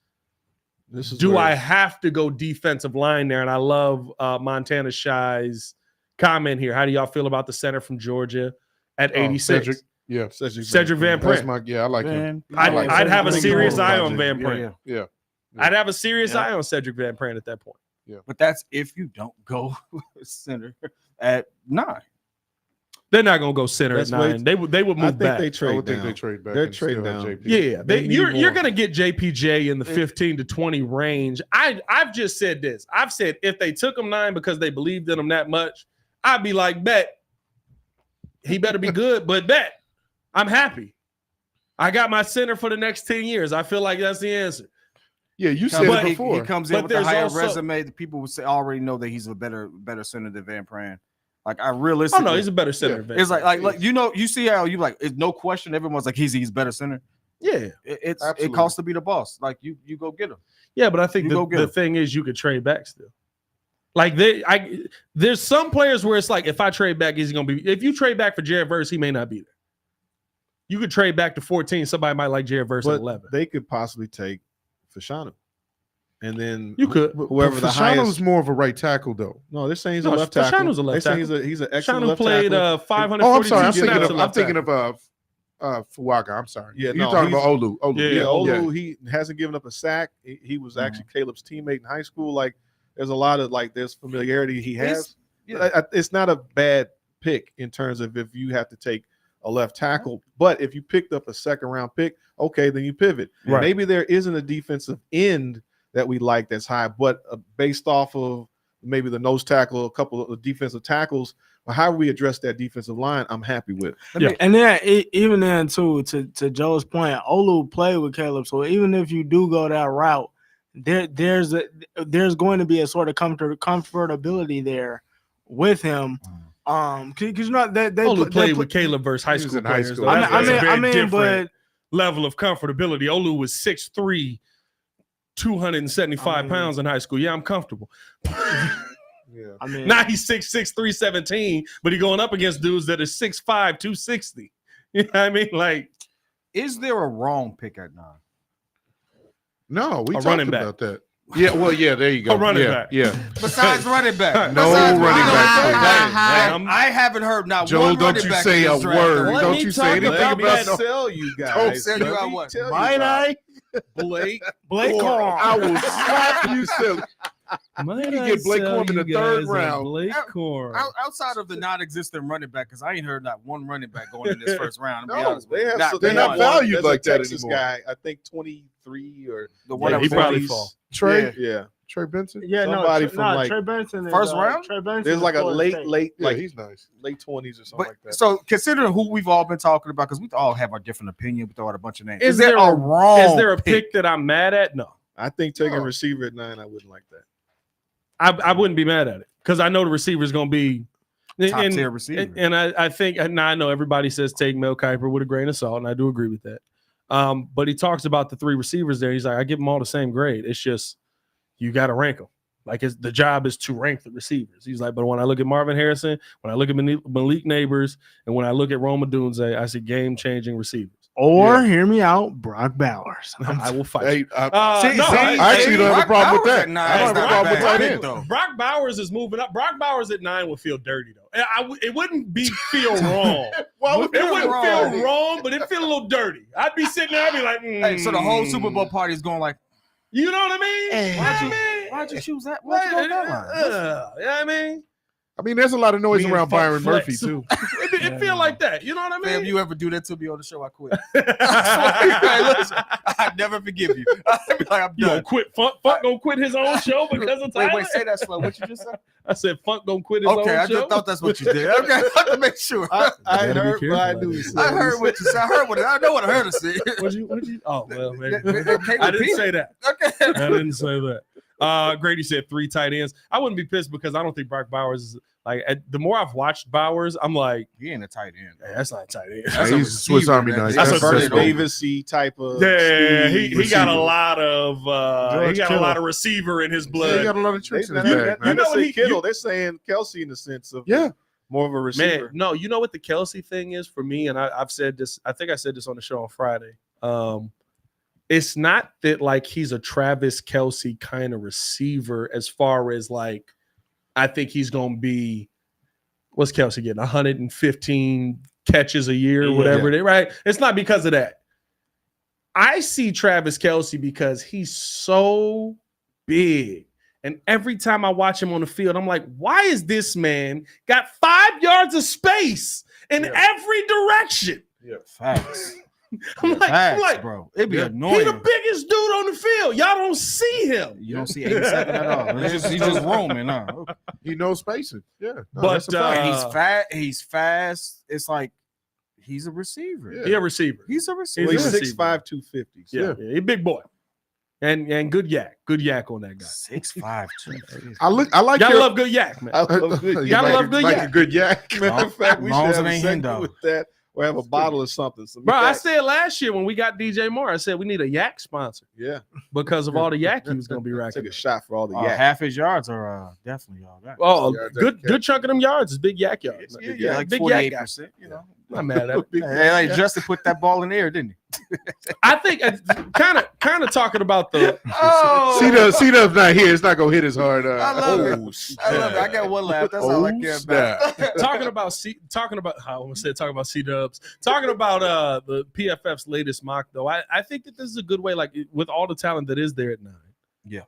I have to go defensive line there? And I love Montana Shy's comment here. How do y'all feel about the center from Georgia at 86? Cedric Van Pran. I like him. I'd have a serious eye on Van Pran. Yeah. I'd have a serious eye on Cedric Van Pran at that point. Yeah. But that's if you don't go center at 9. They're not going to go center at 9. They would move I think back. they trade down. They trade back. They're trading down. Yeah, you're going to get JPJ in the 15 to 20 range. I've just said this. I've said if they took him 9 because they believed in him that much, I'd be like, bet. He better be good, but bet. I'm happy. I got my center for the next 10 years. I feel like that's the answer. Yeah, you said it before. He comes in with a higher resume. The people would say already know that he's a better center than Van Pran. Like I realistically, he's a better center. It's like you see how you like. It's no question. Everyone's like he's better center. Yeah, it costs to be the boss. Like you go get him. Yeah, but I think the thing is you could trade back still. Like there's some players where it's like if I trade back, he's gonna be. If you trade back for Jared Verse, he may not be there. You could trade back to 14. Somebody might like Jared Verse at 11. They could possibly take Fashanu. And then you could whoever the highest was more of a right tackle though. No, they're saying he's a left tackle. Fashanu's a left tackle. He's an excellent left played tackle. 540. Oh, I'm sorry. I'm thinking of Fuaga. I'm sorry. Yeah, you're talking about Olu. Olu. He hasn't given up a sack. He was actually Caleb's teammate in high school. Like there's a lot of there's familiarity he has. It's not a bad pick in terms of if you have to take a left tackle, but if you picked up a 2nd round pick, okay, then you pivot. Right. Maybe there isn't a defensive end that we like that's high, but based off of maybe the nose tackle, a couple of defensive tackles, or how we address that defensive line, I'm happy with. Yeah. And then even then too, to Joe's point, Olu played with Caleb, so even if you do go that route, there's going to be a sort of comfortability there with him. Because not that they played with Caleb versus high school players. I mean, but level of comfortability. Olu was 6'3", 275 pounds in high school. Yeah, I'm comfortable. Now he's 6'6", 317, but he's going up against dudes that are 6'5", 260. You know what I mean? Like, is there a wrong pick at 9? No, we talked running about that. Yeah, well, there you go. A running back. Yeah. Besides running back. No running back. I haven't heard not Joel, one running don't you back say a word. Don't you say anything about sell you guys. Don't sell you about what? Might I? Blake Corn. I will slap you silly. You get Blake Corn in the 3rd round. Blake Corn. Outside of the non-existent running back, because I ain't heard not one running back going in this 1st round. They're not valued like that Texas anymore. Guy, I think 23 or the one he probably fall. Trey? Yeah. Trey Benson. Yeah, Somebody from like Trey Benson is, first round? Trey Benson there's is like a Florida State. late, Yeah, like he's nice. late 20s or something But like that. so considering who we've all been talking about, because we all have our different opinion, we throw out a bunch of names. Is there a wrong? Is there a pick that I'm mad at? No. I think taking No. receiver at 9, I wouldn't like that. I wouldn't be mad at it because I know the receiver is going to be top tier receiver? And I think, and I know everybody says take Mel Kiper with a grain of salt, and I do agree with that. But he talks about the 3 receivers there. He's like, I give them all the same grade. It's just you got to rank them. Like the job is to rank the receivers. He's like, but when I look at Marvin Harrison, when I look at Malik Neighbors, and when I look at Roma Dunze, I see game-changing receivers. Or hear me out, Brock Bowers. I will fight. Hey, you. I actually don't have a problem with that. I don't have a problem with tight end. Brock Bowers is moving up. Brock Bowers at 9 would feel dirty though. It wouldn't feel wrong. Well, it wouldn't feel wrong, but it'd feel a little dirty. I'd be sitting there, I'd be like, Hey, so the whole Super Bowl party is going like, you know what I mean? Hey. why'd you choose that? Why'd you go with that line? You know what I mean? there's a lot of noise Me around and Funk Byron Flex. Murphy too. It feel like that. You know what I mean? If you ever do that to me on the show, I quit. Hey, listen, I'd never forgive you. I'd be like, I'm You done. gonna quit? Funk gonna quit his own show because of Tyler? Wait, say that slow. What you just said? I said Funk gonna quit his Okay, own I show. just thought that's what you did. Okay, I have to make sure. I gotta be heard, careful but I about knew it. he said. I heard what you said. I heard what I know what I heard to say. What you? Oh well, maybe. Okay, I didn't say that. Okay. I didn't say that. Grady said 3 tight ends. I wouldn't be pissed because I don't think Brock Bowers is like. The more I've watched Bowers, I'm like, He ain't a tight end. hey, that's not a tight end. That's a He's a Swiss receiver, Army man. knife. That's a Vernon Vernon Davis-y type of. Yeah, he speed got a receiver. lot of George Kittle. receiver in his Yeah, blood. he got a lot of They, tricks in his they, bag. they, You know they what say he- Kittle. They're saying Kelsey in the sense of Yeah. more of a receiver. Man, no, you know what the Kelsey thing is for me, and I've said this. I think I said this on the show on Friday. It's not that like he's a Travis Kelsey kind of receiver as far as like I think he's gonna be. What's Kelsey getting? 115 catches a year, or whatever it is, right? It's not because of that. I see Travis Kelsey because he's so big. And every time I watch him on the field, I'm like, why is this man got 5 yards of space in every direction? Facts. I'm like, bro. It'd be he annoying. the biggest dude on the field. Y'all don't see him. You don't see 87 at all. He's just roaming. He knows spacing. Yeah, no, But, that's a fact. And he's fat. He's fast. It's like he's a receiver. Yeah. He a receiver. He's a receiver. Well, he's He's a 6'5", 250. Yeah, he a big boy. And good yak. Good yak on that guy. 6'5", 250. I like Y'all your, love good yak, man. I love good. You Gotta like love a- good like yak. a good yak. Matter of fact, we should Long as have it a ain't segment Hendo. with that, or have a bottle or something. So Bro, I said last year when we got DJ Moore, I said we need a yak sponsor yeah, because of all the yak he was going to be take racking. a shot for all the yak. Half his yards are definitely all that. Oh, Yeah, good chunk of them yards is big yak yards. yeah, like big yak guy. 48%. You know, I'm not mad at it. hey, Justin put that ball in the air, didn't he? I think kind of talking about the C-Dub's not here. It's not gonna hit as hard. I love it. snap. I love it. I got one laugh. That's all I care about. talking about C-Dubs, talking about the PFF's latest mock though. I think that this is a good way, like with all the talent that is there at 9. Yeah.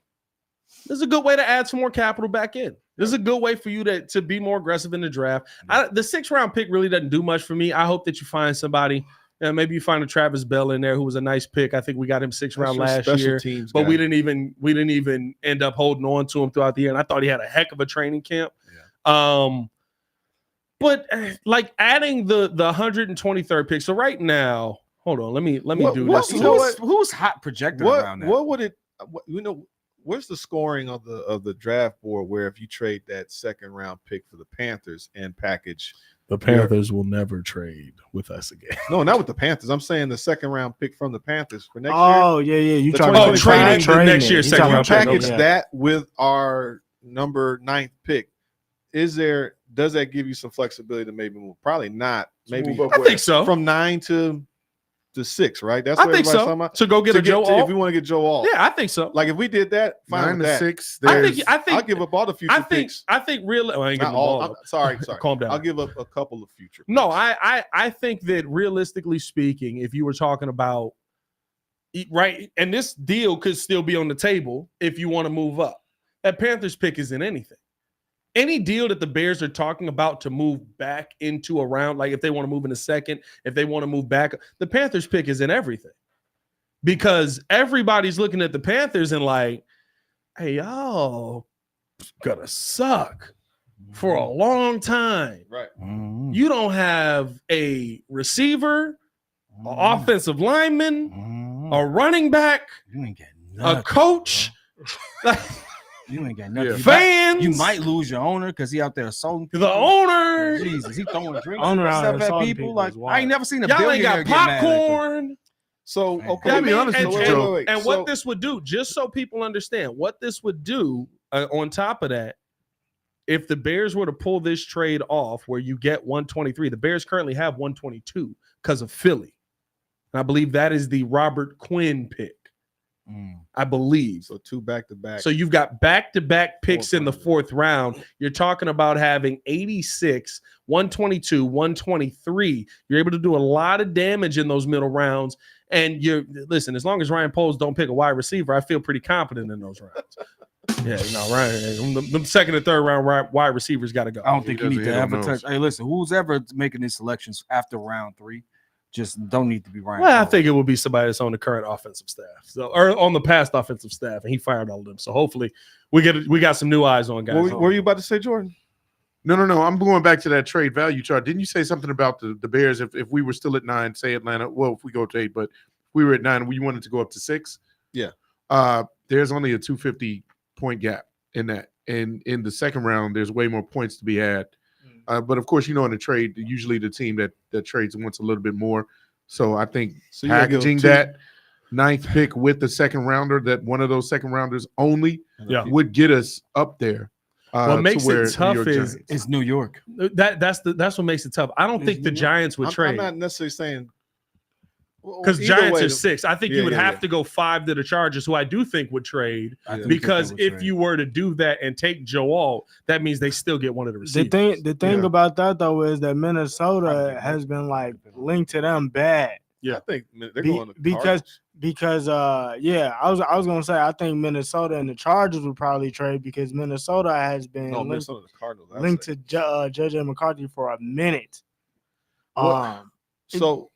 This is a good way to add some more capital back in. This is a good way for you to be more aggressive in the draft. The 6th round pick really doesn't do much for me. I hope that you find somebody. Maybe you find a Travis Bell in there who was a nice pick. I think we got him 6th round last year, but we didn't even end up holding on to him throughout the year. And I thought he had a heck of a training camp. Yeah. But like adding the 123rd pick. So right now, hold on, let me do this. Who's hot projected around that? What would it? Where's the scoring of the draft board where if you trade that 2nd round pick for the Panthers and package? The Panthers will never trade with us again. No, not with the Panthers. I'm saying the 2nd round pick from the Panthers for next year. Oh, yeah. You The talking 20 about trading the next year's You second talking round about pick. Package yeah. that with our number 9th pick. Does that give you some flexibility to maybe move? Probably not. Maybe Move up I think so. from 9 to 6, right? That's I what think everybody's so. talking about. To go get To a Joe if Alt. we want to get Joe Alt. Yeah, I think so. Like if we did that, fine 9 with to that. 6. I There's, think I'll give up all the future picks. I think real. I ain't Not giving the all. ball up. Sorry. Calm down. I'll give up a couple of future. No, picks. I think that realistically speaking, if you were talking about right, and this deal could still be on the table if you want to move up. That Panthers pick isn't anything. Any deal that the Bears are talking about to move back into a round, like if they want to move in a second, if they want to move back, the Panthers pick is in everything. Because everybody's looking at the Panthers and like, hey, y'all gonna suck for a long time. Right. You don't have a receiver, an offensive lineman, a running back, You ain't got nothing, a coach. You ain't got nothing. Fans. You might lose your owner because he out there assaulting people. The owner. Jesus, he throwing drinks Owner out stuff there at assaulting people. people Like is wild. I ain't never seen a Y'all ain't billionaire got get mad like that. popcorn. So, okay. I to be mean, honest and, with you, and- Joe. and So- what this would do, just so people understand, what this would do on top of that, if the Bears were to pull this trade off where you get 123, the Bears currently have 122 because of Philly. And I believe that is the Robert Quinn pick. I believe. So 2 back-to-back. So you've got back-to-back picks in the Fourth 4th round. You're talking about having 86, 122, 123. You're able to do a lot of damage in those middle rounds. And listen, as long as Ryan Poles don't pick a wide receiver, I feel pretty confident in those rounds. Yeah, no, Ryan, the 2nd and 3rd round wide receivers got to go. I don't think you need to doesn't hit ever on touch. those. Hey, listen, who's ever making these selections after round 3, just don't need to be Ryan. Well, I Poles. think it will be somebody that's on the current offensive staff, or on the past offensive staff, and he fired all of them. So hopefully, we got some new eyes on guys. What were you about to say, Jordan? No. I'm going back to that trade value chart. Didn't you say something about the Bears? If we were still at 9, say Atlanta. Well, if we go to 8, but if we were at 9, we wanted to go up to 6. Yeah. There's only a 250 point gap in that, and in the second round, there's way more points to be had. But of course, in a trade, usually the team that trades wants a little bit more. So I think you gotta go packaging 2. that 9th pick with the second rounder, that one of those second rounders only would get us up there. What makes to where it tough New York is Giants. it's New York. that's what makes it tough. I don't think the Giants would I'm trade. not necessarily saying Because either Giants way, are 6. I think Yeah, you would yeah, have yeah. to go 5 to the Chargers, who I do think would trade. I do think Because they would if trade. you were to do that and take Joe Alt, that means they still get one of the receivers. The thing Yeah. about that though is that Minnesota has been like linked to them bad I think they're Be- going to because- Cardinals. I was gonna say I think Minnesota and the Chargers would probably trade because Minnesota has been No, linked, Minnesota, the Cardinals. I'd linked say. to JJ McCarthy for a minute. What- So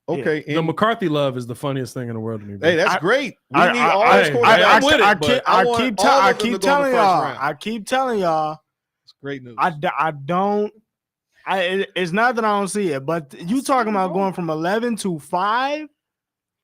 okay, The and- McCarthy love is the funniest thing in the world to me. bro. hey, that's I- great. We I- need I- all I- those quarterbacks. I'm with it, but I want all I of them to keep go in the telling first y'all. round. I keep telling y'all. It's great news. I don't. It's not that I don't see it, but you talking about going from 11 to 5?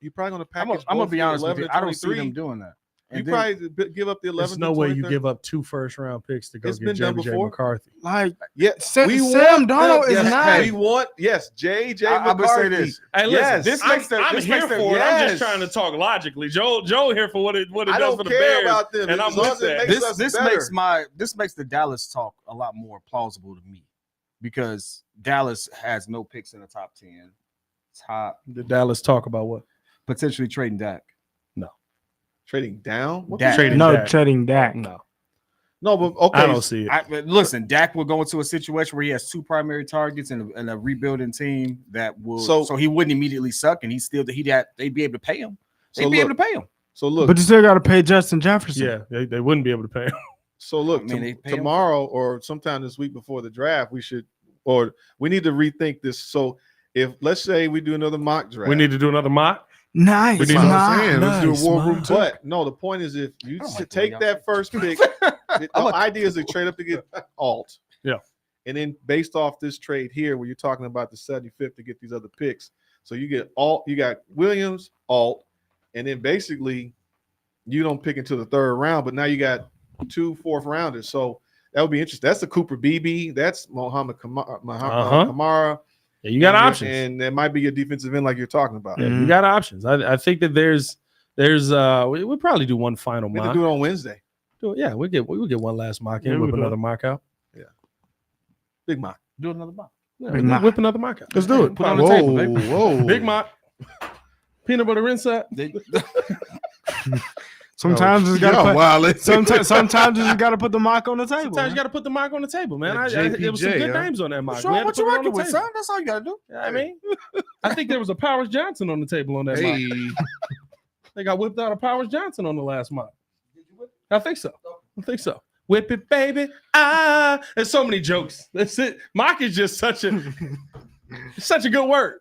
You're probably going to I'm package. gonna both be your honest with 11 you. and I don't see 23. them doing that. You And then, probably give up the 11. There's no way you give up 2 first-round picks to go It's get been done JJ before. McCarthy. Like Yeah, Sam want Darnold them. is Yes, not. We want JJ I would McCarthy. say this. Hey, listen, Yes. This I'm, makes the- I'm this here makes the- for it. I'm just yes. trying to talk logically. Joe here for what it I does don't for the care Bears. about them. and I'm As long with as it that. makes us this better. makes the Dallas talk a lot more plausible to me because Dallas has no picks in the top 10. The Dallas talk about what? Potentially trading Dak. Trading down. What Dak. the- Trading No, Dak. trading Dak. No, No, but okay. I don't see it. But listen, Dak will go into a situation where he has 2 primary targets and a rebuilding team that will. So he wouldn't immediately suck, and they'd be able to pay him. So They'd be able look, to pay him. So look. But you still got to pay Justin Jefferson. Yeah, they wouldn't be able to pay him. So look, I mean, they pay him. tomorrow or sometime this week before the draft, we need to rethink this. So if let's say we do another mock draft, We need to do another mock. Nice. We need That's what I'm nice, saying. Let's do a nice, war room nice. too. but no, the point is if you I don't like the take way that y'all first pick, the idea is to trade up to get alt. Yeah. And then based off this trade here, where you're talking about the 75th to get these other picks, so you get alt, you got Williams, alt, and then basically you don't pick into the 3rd round, but now you got 2 4th rounders. So that would be interesting. That's the Cooper BB. That's Mohamed Kamara. Yeah, you got and, options. and that might be your defensive end, like you're talking about. Yeah, you got options. I think that there's we'll probably do one final We mock. can do it on Wednesday. Yeah, we'll get one last mock in, Yeah, we whip will. another mock out. Big mock. Do another mock. Yeah, Big we'll mock. whip another mock out. Let's do it. Put it on the Whoa, table, baby. whoa. Big mock. Peanut butter inside. Sometimes you got to put. Wow, Sometimes you just got to put the mock on the table. Sometimes you got to put the mock on the table, man. Like It was some JPJ, good huh? names on that mock. Sure, We had to what you put it on working the with, table. son? That's all you gotta do. Yeah, I mean, I think there was a Powers Johnson on the table on that mock. Hey, They got whipped out of Powers Johnson on the last mock. I think so. Whip it, baby. There's so many jokes. That's it. Mock is just such a good word.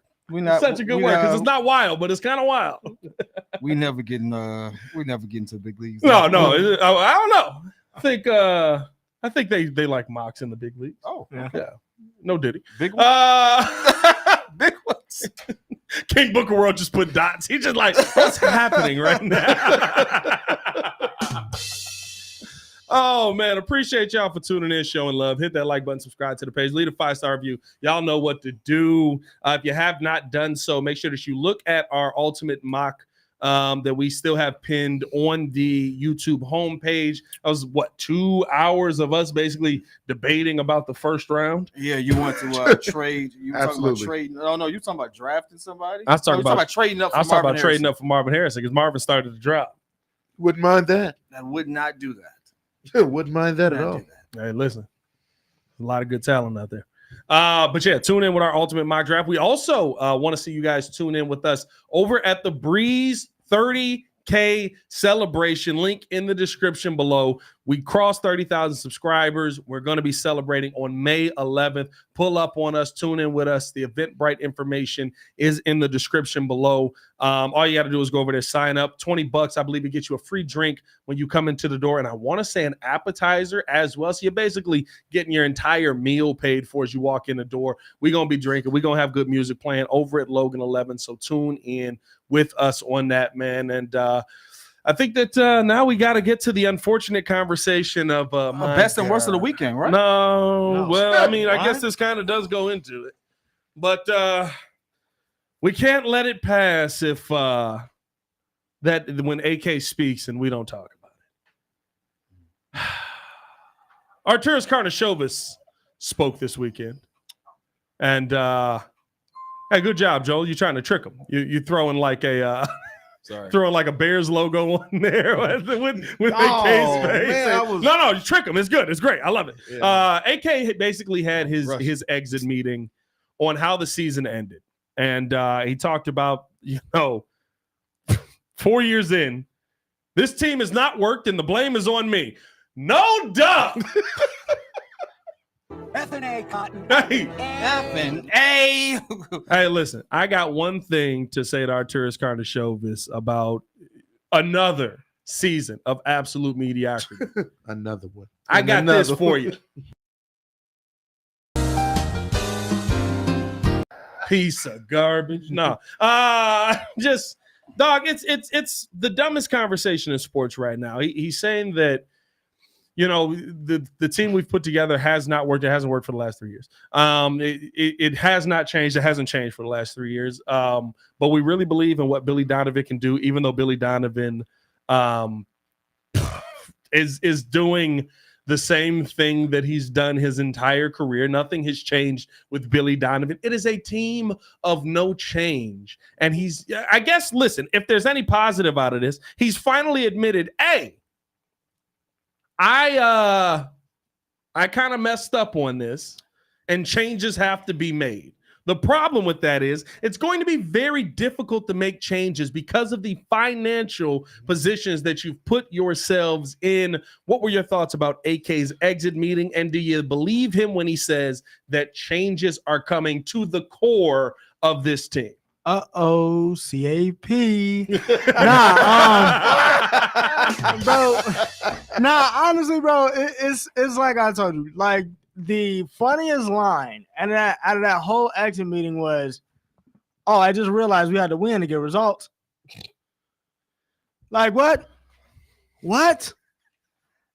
such a good word because it's not wild, but it's kind of wild. we never get into the big leagues. No, I don't know. I think they like mocks in the big leagues. Oh, yeah. No Diddy. Big ones. Big ones. King Booker World just put dots. He's just like, what's happening right now? Oh, man. Appreciate y'all for tuning in, showing love. Hit that like button, subscribe to the page, leave a 5-star review. Y'all know what to do. If you have not done so, make sure that you look at our ultimate mock that we still have pinned on the YouTube homepage. That was 2 hours of us basically debating about the first round. Yeah, you want to trade? You talking about trading? No, you talking about drafting somebody? I was talking about trading up. I was talking about trading up for Marvin Harrison because Marvin started to drop. Wouldn't mind that. I would not do that. Wouldn't mind that at all. Hey, listen, a lot of good talent out there. But yeah, tune in with our ultimate mock draft. We also want to see you guys tune in with us over at the Breeze 30K celebration. Link in the description below. We crossed 30,000 subscribers. We're going to be celebrating on May 11th. Pull up on us, tune in with us. The Eventbrite information is in the description below. All you got to do is go over there, sign up. $20, I believe, it gets you a free drink when you come into the door. And I want to say an appetizer as well. So you're basically getting your entire meal paid for as you walk in the door. We're going to be drinking. We're going to have good music playing over at Logan 11. So tune in with us on that, man. And I think that now we got to get to the unfortunate conversation of best and worst of the weekend, right? No. Well, I mean, I guess this kind of does go into it, but we can't let it pass if that when AK speaks and we don't talk about it. Arturas Karnisovas spoke this weekend, and hey, good job, Joel. You're trying to trick him. You throwing like a. Throwing like a Bears logo on there with AK's face. Man, No, you trick him. It's good. It's great. I love it. Yeah. AK basically had his exit meeting on how the season ended. And he talked about, 4 years in, this team has not worked and the blame is on me. No duh. F&A, Cotton. F&A. Hey, listen, I got one thing to say to Arturas Karnisovas about another season of absolute mediocrity. Another one. I got this for you. Piece of garbage. No. Just, dog, it's the dumbest conversation in sports right now. He's saying that the team we've put together has not worked. It hasn't worked for the last 3 years. It has not changed. It hasn't changed for the last 3 years. But we really believe in what Billy Donovan can do, even though Billy Donovan is doing the same thing that he's done his entire career. Nothing has changed with Billy Donovan. It is a team of no change. And I guess, listen, if there's any positive out of this, he's finally admitted, hey, I kind of messed up on this, and changes have to be made. The problem with that is it's going to be very difficult to make changes because of the financial positions that you've put yourselves in. What were your thoughts about AK's exit meeting, and do you believe him when he says that changes are coming to the core of this team? CAP. Bro. Honestly, bro, it's like I told you. Like the funniest line and out of that whole exit meeting was, "Oh, I just realized we had to win to get results." Like what? What?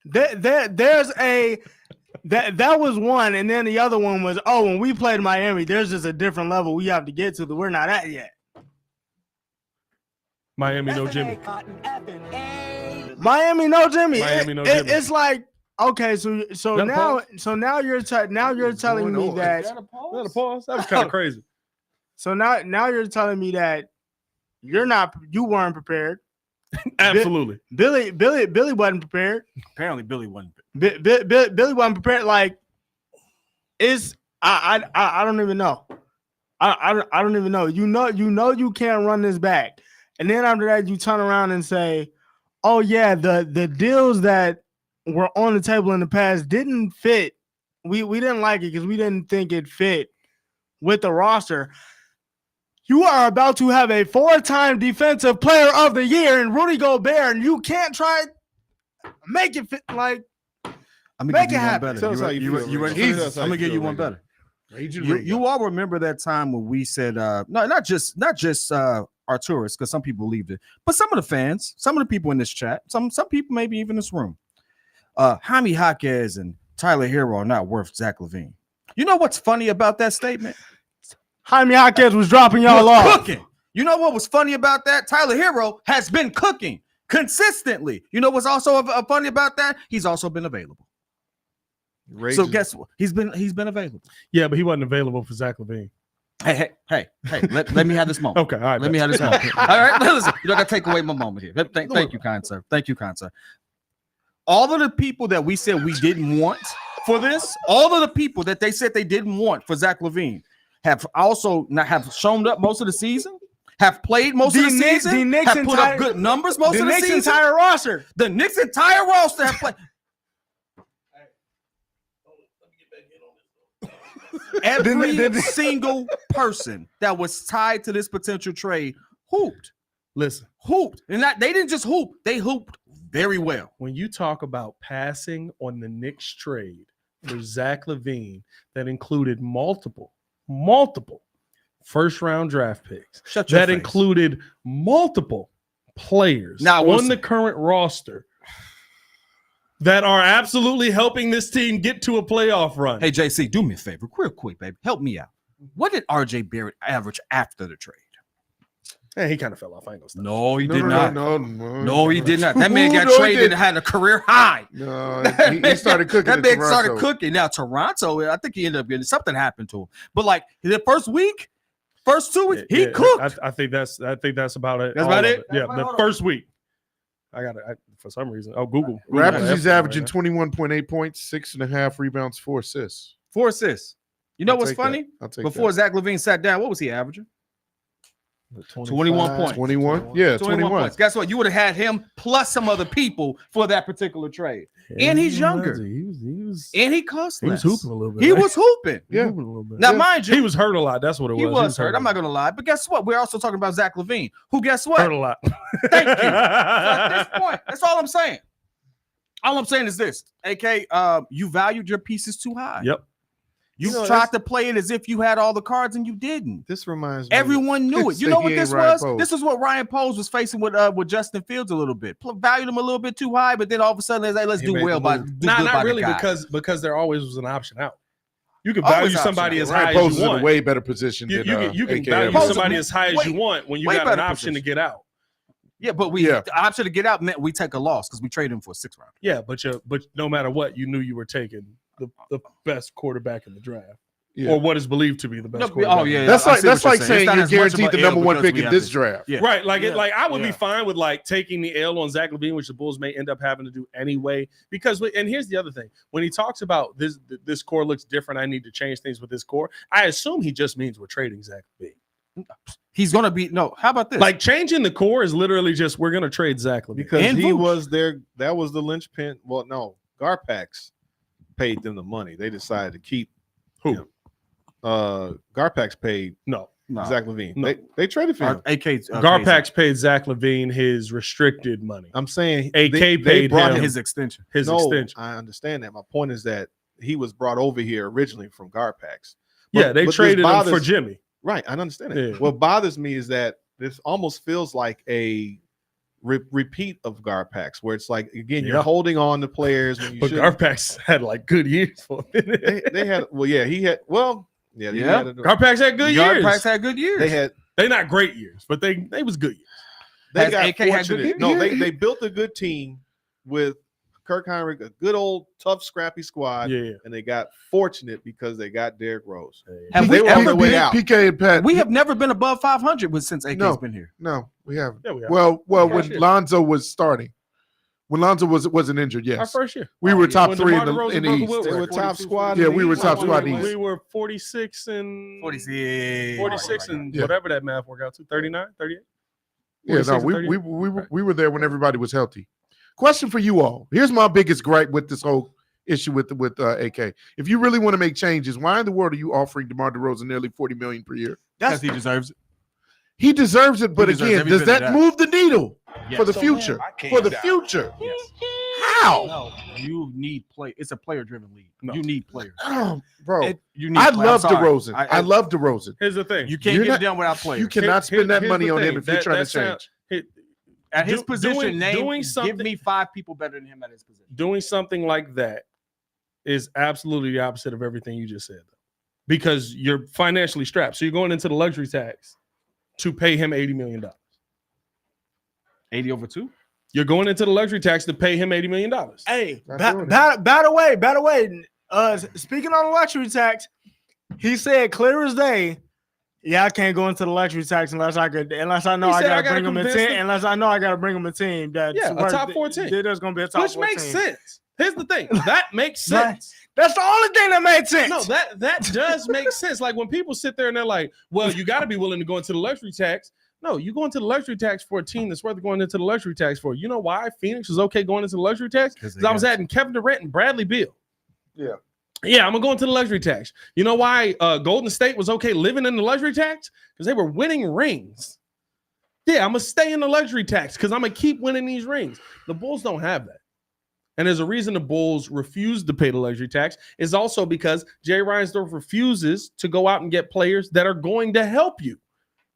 There's a that was one, and then the other one was, "Oh, when we played Miami, there's just a different level we have to get to that we're not at yet." Miami, no Jimmy. Miami, no Jimmy. Miami, no Jimmy. It's like, okay, so now you're telling me that. Is that a pause? That was kind of crazy. So now you're telling me that you weren't prepared. Absolutely. Billy wasn't prepared. Apparently, Billy wasn't. Billy wasn't prepared. Like, I don't even know. I don't even know. You know you can't run this back, and then after that you turn around and say, "Oh yeah, the deals that were on the table in the past didn't fit. We didn't like it because we didn't think it fit with the roster." You are about to have a 4-time defensive player of the year in Rudy Gobert, and you can't try make it fit like. I'm Make gonna it happen. better. Tell us how you feel, You ready? Ray. For this? I'm gonna give you one better. You You all remember that time when we said no, not just our tourists, because some people believed it, but some of the fans, some of the people in this chat, some people maybe even in this room. Jaime Jaquez and Tyler Hero are not worth Zach LaVine. You know what's funny about that statement? Jaime Jaquez was dropping y'all off. Cooking. You know what was funny about that? Tyler Hero has been cooking consistently. You know what's also funny about that? He's also been available. So guess what? He's been available. Yeah, but he wasn't available for Zach LaVine. Hey, let me have this moment. Okay, all right. Let me have this moment. All right, listen, you don't got to take away my moment here. Thank you, kind sir. Thank you, kind sir. All of the people that we said we didn't want for this, all of the people that they said they didn't want for Zach LaVine have also not have shown up most of the season, have played most of the season, have put up good numbers most of the season. Entire roster. The Knicks' entire roster have played. Every single person that was tied to this potential trade hooped. Listen, And they didn't just hoop, they hooped very well. when you talk about passing on the Knicks trade for Zach LaVine, that included multiple first-round draft picks. Shut your That face. included multiple players Now, on the current roster that are absolutely helping this team get to a playoff run. Hey, JC, do me a favor, real quick, baby. Help me out. What did RJ Barrett average after the trade? Hey, he kind of fell off. I ain't gonna stop. No, he did No, not. He did not. That man got No, he traded and didn't. had a career high. No, he started cooking. That in man Toronto. started cooking. Now, Toronto, I think he ended up getting something happened to him. But like the first week, first 2 weeks, he cooked. I think that's about it. That's all about of it? Yeah, the first week. I got it for some reason. Oh, Google. Raptors, he's Right averaging now. 21.8 points, 6.5 rebounds, 4 assists. 4 assists. You know I'll what's take funny? that. I'll take Before that. Zach LaVine sat down, what was he averaging? 21 points. 21? Yeah, 21. points. Guess what? You would have had him plus some other people for that particular trade. And he's younger. He was And he cost he was less. hooping a little bit. He right? was hooping. Yeah. Hooping a little bit. Now, Yeah. mind you, He was hurt a lot. That's what it was. he was hurt. a I'm not going to lie. But guess what? We're also talking about Zach LaVine, who, guess what? hurt a lot. Thank you. So at this point, that's all I'm saying. All I'm saying is this, AK, you valued your pieces too high. Yep. You You know, tried to play it as if you had all the cards and you didn't. This reminds me. Everyone knew it. You Say know he what ain't this Ryan was? Poles. This is what Ryan Poles was facing with Justin Fields a little bit. Valued him a little bit too high, but then all of a sudden, let's He do made well the by move. do Nah, good by not the really, guy. because there always was an option out. You can Always value somebody option as Ryan high Post as is you in a want. way better position You than can AK value ever. somebody as high as you Way- want when you way got an better option to position. get out. Yeah, but the option to get out meant we take a loss because we traded him for a 6th round. Yeah, but no matter what, you knew you were taking the best quarterback in the draft. Yeah. Or what is believed to be the best No, quarterback. oh, yeah. That's I see like what you're saying. saying It's not you're as much of guaranteed an the L number 1 because pick we in have this this. draft. Yeah. Right, like Yeah. I would be Yeah. fine with like taking the L on Zach LaVine, which the Bulls may end up having to do anyway. Because and here's the other thing: when he talks about this core looks different, I need to change things with this core. I assume he just means we're trading Zach LaVine. He's going to be how about this? Like changing the core is literally just we're going to trade Zach LaVine. because And he Vooch. was there. That was the linchpin. Well, no, Garpax paid them the money. They decided to keep Who? him. Garpax paid No, Zach LaVine. No. They traded for him. Garpax paid Zach LaVine his restricted money. I'm saying AK they paid brought him his extension. His no, extension. I understand that. My point is that he was brought over here originally from Garpax. Yeah, they this traded him for bothers- Jimmy. Right, I understand it. Yeah. What bothers me is that this almost feels like a repeat of Garpax, where it's like again you're Yeah. holding on to players when you But should. Garpax had like good years for a minute. They had he had Yeah. Garpax had good years. Garpax had good years. they Not great years, but they was good years. they Has got AK had good fortunate. years? No, they built a good team with Kirk Heinrich, a good old tough scrappy squad, Yeah. and they got fortunate because they got Derrick Rose. Have They we were on ever their way been? out. PK and Pat. We have never been above 500 since AK's No. been here. No, we haven't. Yeah, we have. Well, First when year. Lonzo was starting, when Lonzo wasn't injured, Our yes, first year. we were top When 3 in DeMar the DeRozan in the broke a East. will They were record, top 42. squad. Yeah, in the we were East. top squad We in the East. were 46 and 46 and Yeah. whatever that math worked out to 39, 38. Yeah, 46 no, and we 38. we were there when everybody was healthy. Question for you all. Here's my biggest gripe with this whole issue with AK. If you really want to make changes, why in the world are you offering DeMar DeRozan nearly $40 million per year? Because he deserves it. He deserves it, but deserves again, every does bit of that that. move the needle Yes. for the So, future? For the future. Yes. How? No, you need play. It's a player-driven league. No. You need players. Oh, bro. You need I play. love I'm sorry. DeRozan. I love DeRozan. Here's the thing. You can't You're get not- it done without players. You cannot spend that Here's money the on him thing. if you're trying to change. At his position, doing give something- me 5 people better than him at his position. Doing something like that is absolutely the opposite of everything you just said, though, because you're financially strapped. So you're going into the luxury tax to pay him $80 million. 80 over 2? You're going into the luxury tax to pay him $80 million. Hey, Not by doing the way, speaking on the luxury tax, he said clear as day. Yeah, I can't go into the luxury tax unless I know I gotta bring him a team. Unless I know I gotta bring him a team that's Yeah, a top 4 team. There's gonna be a top Which 4 makes team. sense. Here's the thing. That makes sense. That's the only thing that made sense. No, that does make sense. Like when people sit there and they're like, well, you got to be willing to go into the luxury tax. No, you go into the luxury tax for a team that's worth going into the luxury tax for. You know why Phoenix was okay going into the luxury tax? Because I was adding Kevin Durant and Bradley Beal. Yeah. Yeah, I'm going to go into the luxury tax. You know why Golden State was okay living in the luxury tax? Because they were winning rings. Yeah, I'm going to stay in the luxury tax because I'm going to keep winning these rings. The Bulls don't have that. And there's a reason the Bulls refuse to pay the luxury tax. Is also because Jay Reinsdorf refuses to go out and get players that are going to help you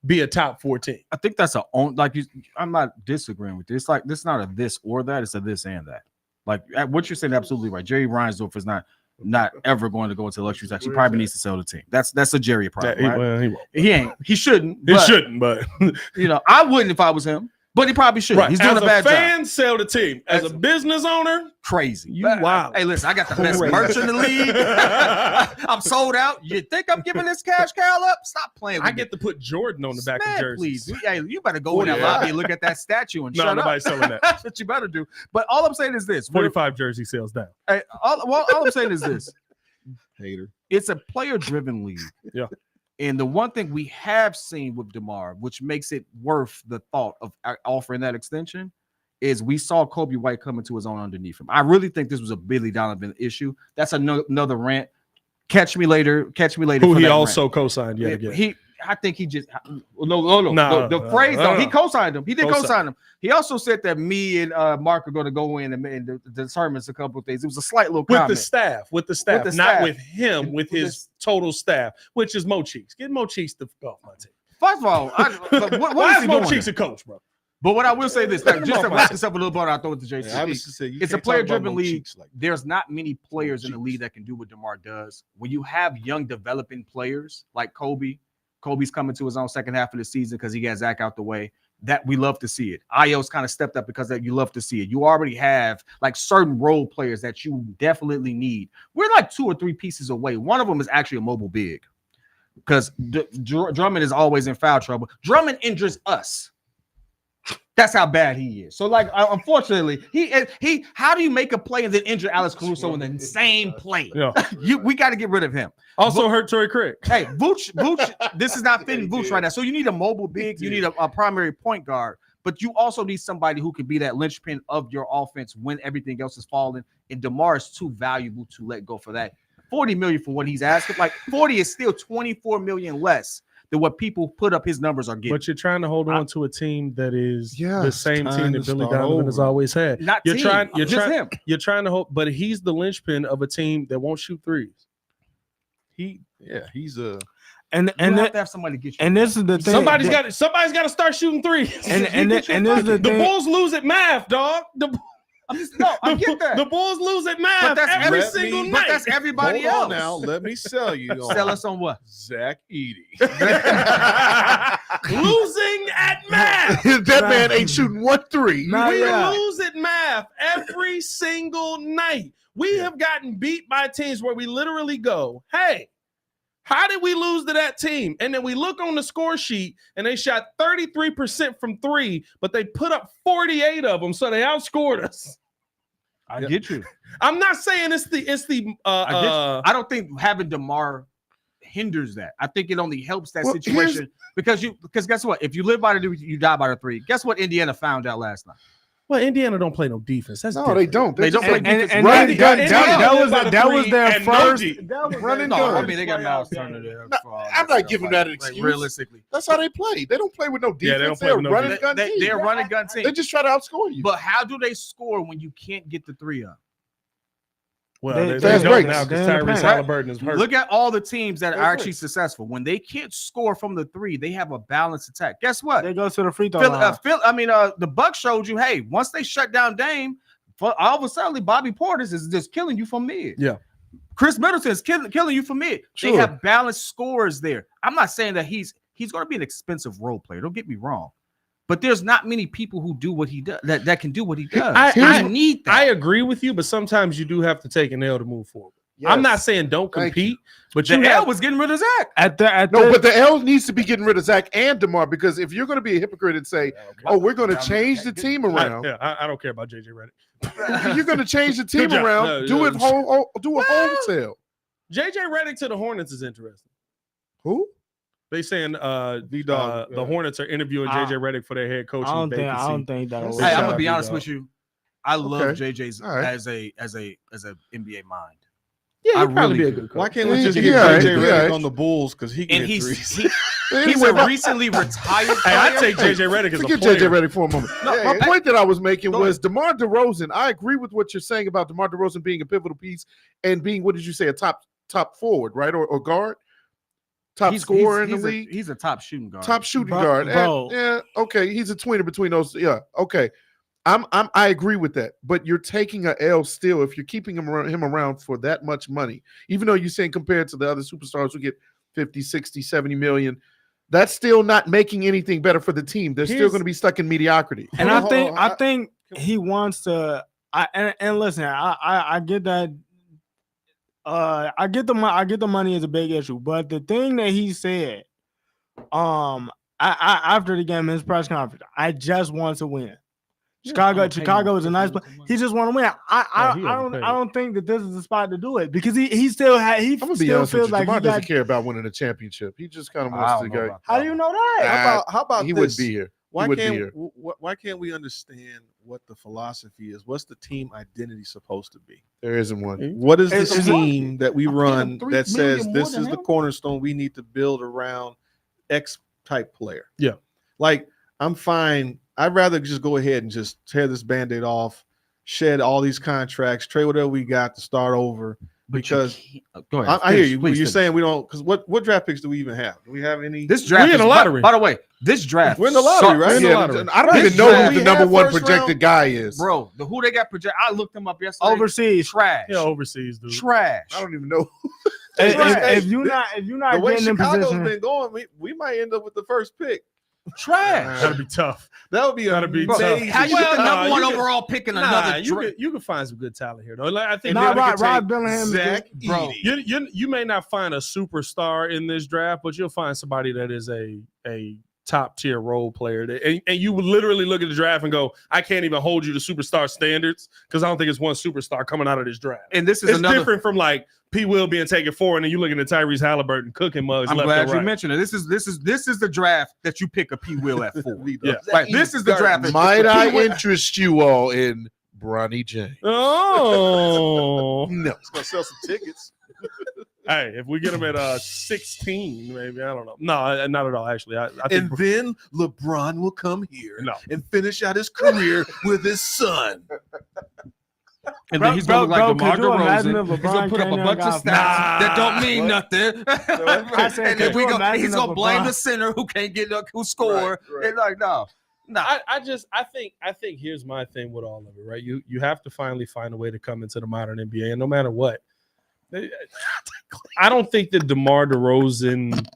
be a top 4 team. I think that's I'm not disagreeing with this. Like, this is not a this or that. It's a this and that. Like, what you're saying, absolutely right. Jerry Reinsdorf is not ever going to go into luxury tax. He probably needs to sell the team. That's a Jerry problem. Yeah, right? well, he won't. He ain't. He shouldn't. He shouldn't, but I wouldn't if I was him. But he probably should. right. He's doing As a bad fan, job. sell the team. As a business owner, Crazy. You wild. Hey, listen, I got the best Crazy. merch in the league. I'm sold out. You think I'm giving this cash cow up? Stop playing with I get to put Jordan on the back of jerseys. Please. Hey, you better go in that lobby and look at that statue and No, shut nobody's up. selling that. That's what you better do. But all I'm saying is this. 45 jersey sales down. Hey, all I'm saying is this. Hater. It's a player-driven league. Yeah. And the one thing we have seen with DeMar, which makes it worth the thought of offering that extension, is we saw Kobe White come into his own underneath him. I really think this was a Billy Donovan issue. That's another rant. Catch me later. Who he also co-signed yet again. I think he just the phrase though. He co-signed him. He did co-sign him. He also said that me and Mark are going to go in and determine a couple of things. It was a slight little comment. With the staff, not with him, with his total staff, which is Mo Cheeks. Get Mo Cheeks to go off my team. First of all, Why is Mo Cheeks a coach, bro? But what I will say this, just to wrap this up a little bit, I'll throw it to Jason. It's a player-driven league. There's not many players in the league that can do what DeMar does. When you have young developing players like Kobe's coming to his own second half of the season because he got Zach out the way. That we love to see it. Io's kind of stepped up because that you love to see it. You already have like certain role players that you definitely need. We're like 2 or 3 pieces away. One of them is actually a mobile big because Drummond is always in foul trouble. Drummond injures us. That's how bad he is. So, like, unfortunately, he. How do you make a play and then injure Alex Caruso in the same play? Yeah. We got to get rid of him. Also hurt Torrey Craig. Hey, Vooch, this is not fitting Vooch right now. So you need a mobile big. You need a primary point guard, but you also need somebody who can be that linchpin of your offense when everything else is falling. And DeMar is too valuable to let go for that. $40 million for what he's asking. Like 40 is still $24 million less than what people put up his numbers are getting. But you're trying to hold on to a team that is the same team that Billy Donovan has always had. Not you're team, trying, him. You're trying to hold, but he's the linchpin of a team that won't shoot threes. He's a and you have to have somebody get you. And this is the thing. Somebody's got to start shooting threes. And this is the thing. Bulls lose at math, dog. I get that. The Bulls lose at math But that's every single night. But that's everybody hold else. on now. Let me sell you. Sell us on what? Zach Edey. Losing at math. That man ain't shooting 1 3. We lose at math every single night. We have gotten beat by teams where we literally go, hey, how did we lose to that team? And then we look on the score sheet and they shot 33% from 3, but they put up 48 of them, so they outscored us. I get you. I'm not saying it's the I don't think having DeMar hinders that. I think it only helps that situation because guess what? If you live by the 2, you die by the 3. Guess what Indiana found out last night? Well, Indiana don't play no defense. That's No, different. they don't. They don't play defense. And Run and gun. that was their first. Run and No, gun. I mean they got Miles Turner there. No, for all I'm that not stuff, giving like- that an like, excuse. realistically. That's how they play. They don't play with no defense. Yeah, they don't play They're with no a running defense. gun team. They're a running gun team. They just try to outscore you. But how do they score when you can't get the 3 up? Well, They- they fast don't breaks. now because They're in the Tyrese paint. Halliburton is hurt. Look at all the teams that Fast are actually breaks. successful. When they can't score from the 3, they have a balanced attack. Guess what? They go to the free throw line. The Bucks showed you, hey, once they shut down Dame, all of a sudden Bobby Portis is just killing you from mid. Yeah. Chris Middleton is killing you from mid. Sure. They have balanced scores there. I'm not saying that he's going to be an expensive role player. Don't get me wrong. But there's not many people who do what he does that can do what he does. I need that. I agree with you, but sometimes you do have to take an L to move forward. Yes. I'm not saying don't Thank compete, but the you L have, was getting rid of Zach. At the But the L needs to be getting rid of Zach and DeMar, because if you're going to be a hypocrite and say, "Oh, we're going to change the team around," I don't care about JJ Redick. if you're going to change the team Good job. around, No, do no. it do a wholesale. JJ Redick to the Hornets is interesting. Who? They saying V-Dog, the Hornets are interviewing I- JJ Redick for their head coaching I don't vacancy. think that'll Hey, Hey, work. I'm shout gonna out be to honest dog. with you. I love Okay. JJ's All right. as a NBA mind. Yeah, I he'd probably really be a do. good coach. Why can't we Yeah, just yeah, get right, JJ Redick right. on the Bulls because he can And hit he's threes? he's a recently retired Hey, I player. take JJ Redick as a Forget player. JJ Redick for a moment. My point that I was making Go was DeMar DeRozan. I agree with what you're saying about DeMar DeRozan being a pivotal piece and being, what did you say, a top forward, right, or guard, top scorer in the league, He's a top shooting guard. top shooting Bro- guard. bro. Yeah, okay, he's a tweener between those. Yeah, okay. I agree with that, but you're taking a L still if you're keeping him around for that much money, even though you're saying compared to the other superstars who get 50, 60, 70 million, that's still not making anything better for the team. They're still going to be stuck in mediocrity. And Hold on, I think he wants to. And listen, I get that. I get the money is a big issue, but the thing that he said, after the game, his press conference, I just want to win. Chicago is a nice place. He just want to win. I don't think that this is the spot to do it, because he still I'm gonna be still honest with feels you. like DeMar he doesn't got. care about winning a championship. He just kind of I wants don't to know go. about How that do you one. know that? How about He this? wouldn't be here. Why can't we understand what the philosophy is? What's the team identity supposed to be? There isn't one. What is the Is it scheme that we run $3 that says million this more is than the him? cornerstone we need to build around X type player? Yeah. Like, I'm fine. I'd rather just go ahead and just tear this Band-Aid off, shed all these contracts, trade whatever we got to start over. Because go ahead. I hear you. Please You're finish. saying we don't, because what draft picks do we even have? Do we have any? This draft We're in is- the lottery. By the way, this draft. We're in the lottery, right? We're in the Yeah, lottery. I don't This even know draft- who the we number have one first projected round- guy is. Bro, who they got projected? I looked them up yesterday. Overseas. Trash. Yeah, overseas, dude. Trash. I don't even know. If you're not The way getting in Chicago's position, been going, we might end up with the first pick. Trash. That'd be tough. That would be That'd be amazing. tough. How you get the Well, number one you can- overall pick in Nah, another you draft? can find some good talent here, though. Like, I think Nah, you Rod can take Billingham is Zach good. Bro. Edey. you may not find a superstar in this draft, but you'll find somebody that is a top tier role player. And you would literally look at the draft and go, I can't even hold you to superstar standards, because I don't think it's one superstar coming out of this draft. And this is It's another. different from like P. Will being taken 4, and then you looking at Tyrese Halliburton cooking mugs. I'm left glad and you right. mentioned it. This is the draft that you pick a P. Will at 4. Yeah. Like this is the draft. that- Might P. I Will- interest you all in Bronny James? Oh, No. It's gonna sell some tickets. hey, if we get him at 16, maybe, I don't know. No, not at all. Actually, I think And then LeBron will come here No. and finish out his career with his son. And then he's gonna look like DeMar could you imagine DeRozan. if He's gonna LeBron put up a came bunch there of and stats got- that don't mean What? nothing. I said, And then could you imagine he's if gonna blame LeBron- the center who can't get who score. Right. And like no. I think here's my thing with all of it, right? You have to finally find a way to come into the modern NBA, and no matter what, I don't think that DeMar DeRozan.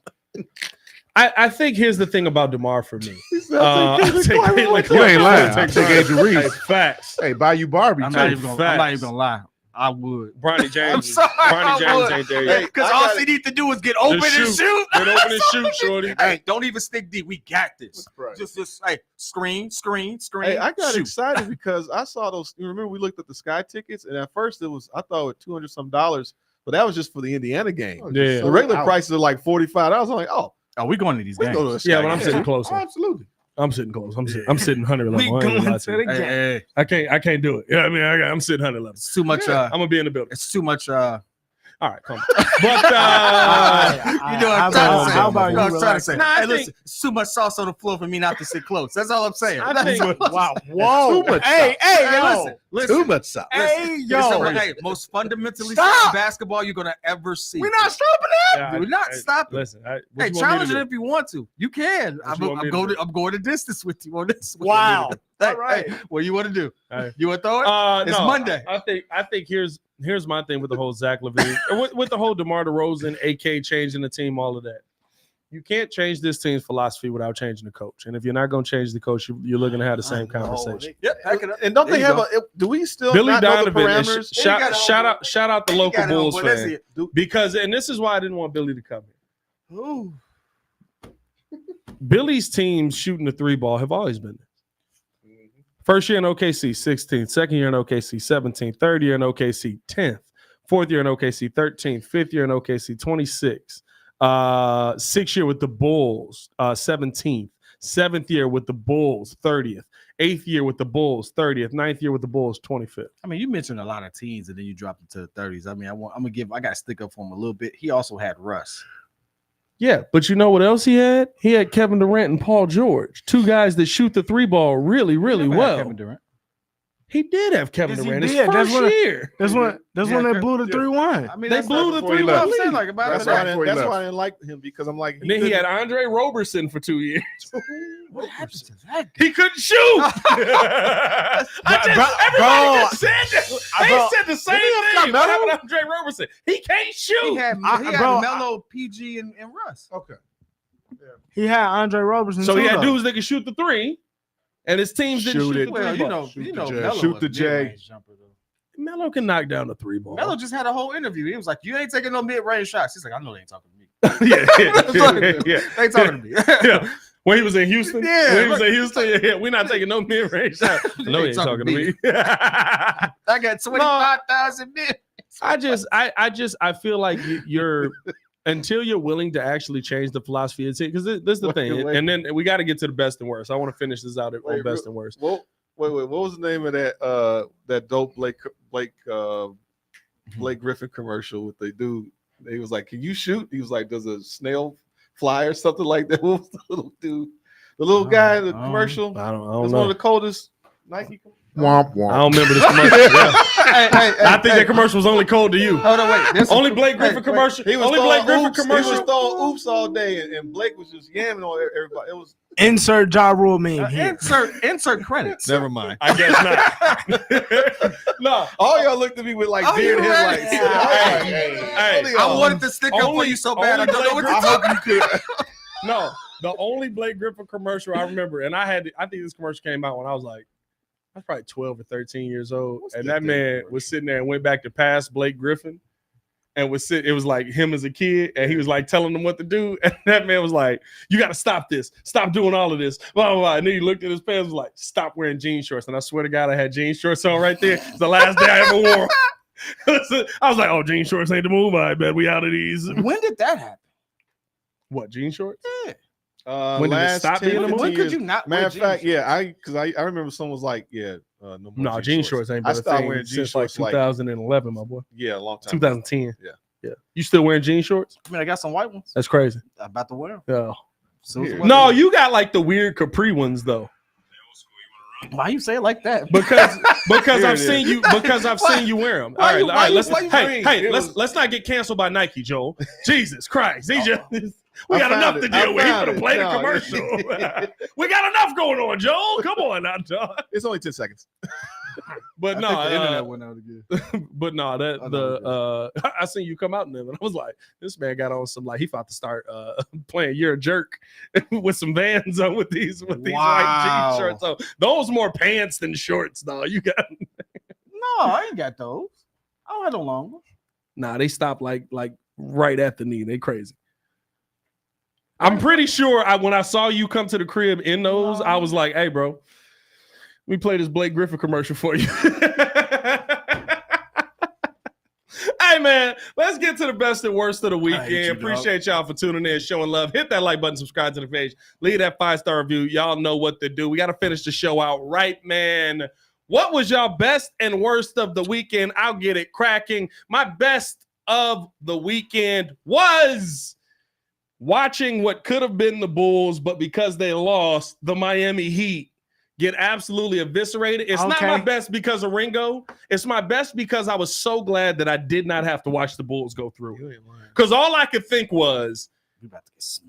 I think here's the thing about DeMar for me. You ain't lying. I take Andrew Hey, Reese. facts. Hey, buy you Barbie. I'm too. not even facts. gonna lie. I would. Bronny James. I'm sorry. Bronny James ain't there yet. Because I all gotta- he needs to do is get open and shoot. shoot. Get open and shoot, shorty. Hey, don't even stick deep. We got this. Right. Just hey, screen. Hey, I got shoot. excited because I saw those. You remember we looked at the Sky tickets, and at first I thought it was $200 some, but that was just for the Indiana game. Yeah. The regular prices are like $45. I'm like, oh, Oh, we going to these we games. go to a Sky Yeah, but I'm game. sitting Oh, closer. absolutely. I'm sitting close. I'm sitting 100 level. We going to the game. Hey. I can't do it. Yeah, I mean, I'm sitting 100 level. It's too much. I'm gonna be in the building. It's too much. All right, come on. But you know what I'm trying to say. How about you? I was trying to say. Nah, I Hey, think- listen, it's too much sauce on the floor for me not to sit close. That's all I'm saying. I think- Wow. Whoa. Too much Hey, Hey, listen. Too much sauce. Hey, Listen, yo. hey, most fundamentally Stop. sound basketball you're gonna ever see. We're not stopping yeah, We're not stopping. Listen, Hey, challenge it if you want to. You can. What you want me I'm to do? going the distance with you on this. Wow. Hey, All right. hey, what you want to do? Hey. You want to throw it? It's no, Monday. I think here's my thing with the whole Zach LaVine, with the whole DeMar DeRozan, AK changing the team, all of that. You can't change this team's philosophy without changing the coach. And if you're not going to change the coach, you're looking to have the same conversation. And don't There they you have go. do we still Billy not know the Donovan, and parameters? shout out the local Bulls fan, Do- because, and this is why I didn't want Billy to come here. Ooh. Billy's teams shooting the three ball have always been there. First year in OKC, 16th. Second year in OKC, 17th. Third year in OKC, 10th. Fourth year in OKC, 13th. Fifth year in OKC, 26th. 6th year with the Bulls, 17th. 7th year with the Bulls, 30th. 8th year with the Bulls, 30th. 9th year with the Bulls, 25th. I mean, you mentioned a lot of teams and then you dropped it to the 30s. I mean, I got to stick up for him a little bit. He also had Russ. Yeah, but you know what else he had? He had Kevin Durant and Paul George, two guys that shoot the three ball really, really Never had well. Kevin Durant. He did have Kevin Yes, he Durant his did. That's first when- year. That's when they blew the 3-1. I mean, They that's blew not the before he 3-1 left. I'm lead. saying, like, about That's it. why before he that's left. why I didn't like him, because I'm like And then he had Andre Roberson for 2 years. What happened to that? He couldn't shoot. Everybody just said that. They said the same thing. What happened to Andre Roberson? He can't shoot. He had bro, Melo, PG, and Russ. Okay. He had Andre Roberson. So too, he had though. dudes that could shoot the three, and his teams didn't Shoot shoot it. the Well, three you ball. know, J. Melo Shoot was the J. mid-range jumper, though. Melo can knock down the three ball. Melo just had a whole interview. He was like, "You ain't taking no mid-range shots." He's like, "I know they ain't talking to me. yeah. They ain't talking to me." Yeah. When he was in Houston, Yeah, when he was in Houston, yeah, we're not taking no mid-range shots. No, he ain't talking to me. I got 25,000 mid. I feel like you're until you're willing to actually change the philosophy, because this is the thing, Wait. and then we got to get to the best and worst. I want to finish this out on best and worst. Wait, what was the name of that dope Blake Griffin commercial with the dude? He was like, "Can you shoot?" He was like, "Does a snail fly or something like that?" What was the little dude? The little guy in the commercial? I don't It's know. one of the coldest Nike. Womp womp. I don't remember this commercial. Yeah. I think that commercial was only cold to you. Oh no, wait. This Only Blake Griffin commercial. He was Only throwing Blake Griffin oops, He commercial. was throwing oops all day, and Blake was just yamming on everybody. It was Insert Ja Rule meme here. insert credits. never mind. I guess not. No. All y'all looked at me with like Oh, beard you headlights. ready? Hey, I wanted to stick up for Only- you so bad. I only don't know what Blake to talk about. No, the only Blake Griffin commercial I remember, and I think this commercial came out when I was like, I was probably 12 or 13 years old. What's And that that thing man commercial? was sitting there and went back to past Blake Griffin and it was like him as a kid, and he was like telling them what to do. And that man was like, "You got to stop this. Stop doing all of this." Blah, blah, blah. And then he looked at his pants and was like, "Stop wearing jean shorts." And I swear to God, I had jean shorts on right there. It's the last day I ever wore. I was like, "Oh, jean shorts ain't the move. I bet we out of these." When did that happen? What, jean shorts? When did it stop being a movie? When could you not? Matter wear of fact, jeans? yeah, because I remember someone was like, "Yeah, no more No, jean shorts ain't I been a stopped thing wearing jean since like shorts like 2011, my boy. yeah, a long time. 2010. Yeah. You still wearing jean shorts? I mean, I got some white ones. That's crazy. I'm about to wear them. Yeah. Here. No, you got like the weird capri ones though. Why you say it like that? Because Here I've it seen you wear them. Why you- why you- Let's why you hey, It let's was- let's not get canceled by Nike, Joel. Jesus Christ. We I got found enough it. to deal with. He's found gonna it. play the No. commercial. We got enough going on, Joel. Come on now, Joel. It's only 10 seconds. But I no, think the internet went out again. but no, I seen you come out in them, and I was like, this man got on some like he about to start playing "You're a Jerk" with some Vans on with these white Wow. jean shorts. So those more pants than shorts, though. You got No, I ain't got those. I don't have no long ones. nah. They stopped like right at the knee. They crazy. I'm pretty sure when I saw you come to the crib in those, I was like, hey, bro, let me play this Blake Griffin commercial for you. Hey, right, man. Let's get to the best and worst of the hate you, weekend. dog. Appreciate y'all for tuning in, showing love. Hit that like button, subscribe to the page, leave that 5-star review. Y'all know what to do. We got to finish the show out right, man. What was y'all best and worst of the weekend? I'll get it cracking. My best of the weekend was watching what could have been the Bulls, but because they lost, the Miami Heat get absolutely eviscerated. It's not my best because of Ringo. It's my best because I was so glad that I did not have to watch the Bulls go through. Because all I could think was,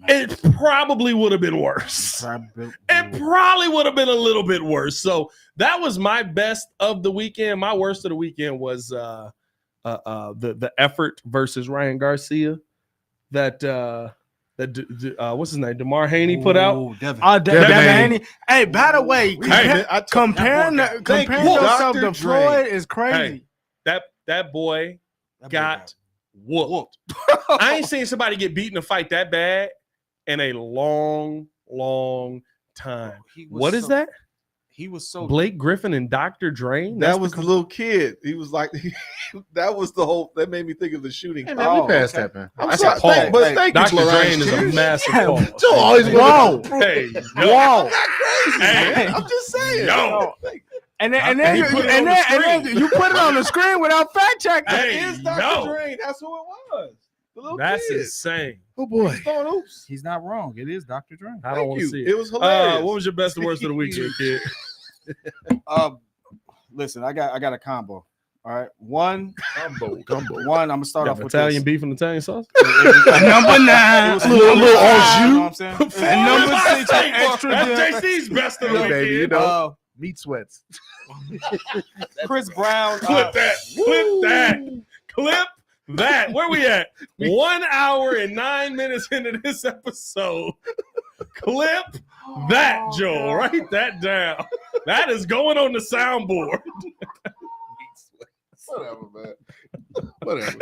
it probably would have been worse. It probably would have been a little bit worse. So that was my best of the weekend. My worst of the weekend was the effort versus Ryan Garcia that what's his name? DeMar Haney put out. Devin Haney. Hey, by the way, comparing yourself to Floyd is crazy. Hey, that boy got whooped. I ain't seen somebody get beat in a fight that bad in a long time. What is that? He was so Blake Griffin and Dr. Drain. That was the little kid. He was like, that was the whole. That made me think of the shooting. Hey, man, we passed that, man. I'm sorry, thank Dr. you, Drain is a massive pause. Joe always whoa. Hey, Whoa. I'm not crazy, man. I'm just saying. No. And then you put it on the screen without fact checking. Hey, It's Dr. Drain. That's who it was. The little That's kid. insane. Oh boy. Oops. He's not wrong. It is Dr. Drain. I don't want to see it. It was hilarious. What was your best and worst of the weekend, kid? Listen, I got a combo. All right, one. Gumbo. One. I'm gonna start off with Italian this. beef and Italian sauce. Number 9. Little au you know what I'm saying? And number 6, extra That's JC's best of the weekend. Baby, you know, meat sweats. Chris Brown. Clip that. Where we at? 1 hour and 9 minutes into this episode. Clip that, Joel. Write that down. That is going on the soundboard. Whatever, man. Whatever.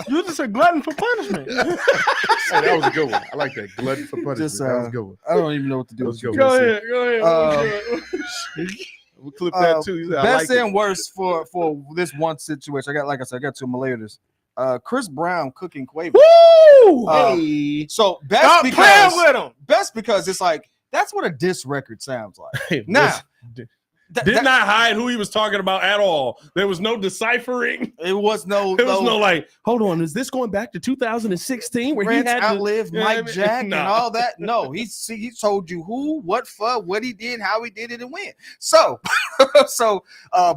You're just a glutton for punishment. Hey, that was a good one. I like that. Glutton for punishment. Just, That was a good one. I don't even know what to do. Let's go. Go ahead. We'll clip that too. You said, I Best like and worst for this one situation. I got two more layers. Chris Brown cooking Quavo. Woo! So Stop playing with him. best because it's like that's what a diss record sounds like. Hey, Now, did not hide who he was talking about at all. There was no deciphering. it was no. There was no like, hold on, is this going back to 2016 where Prince he had outlived to, Mike Jack and Nah. all that. No, he told you who, what for, what he did, how he did it, and when. So,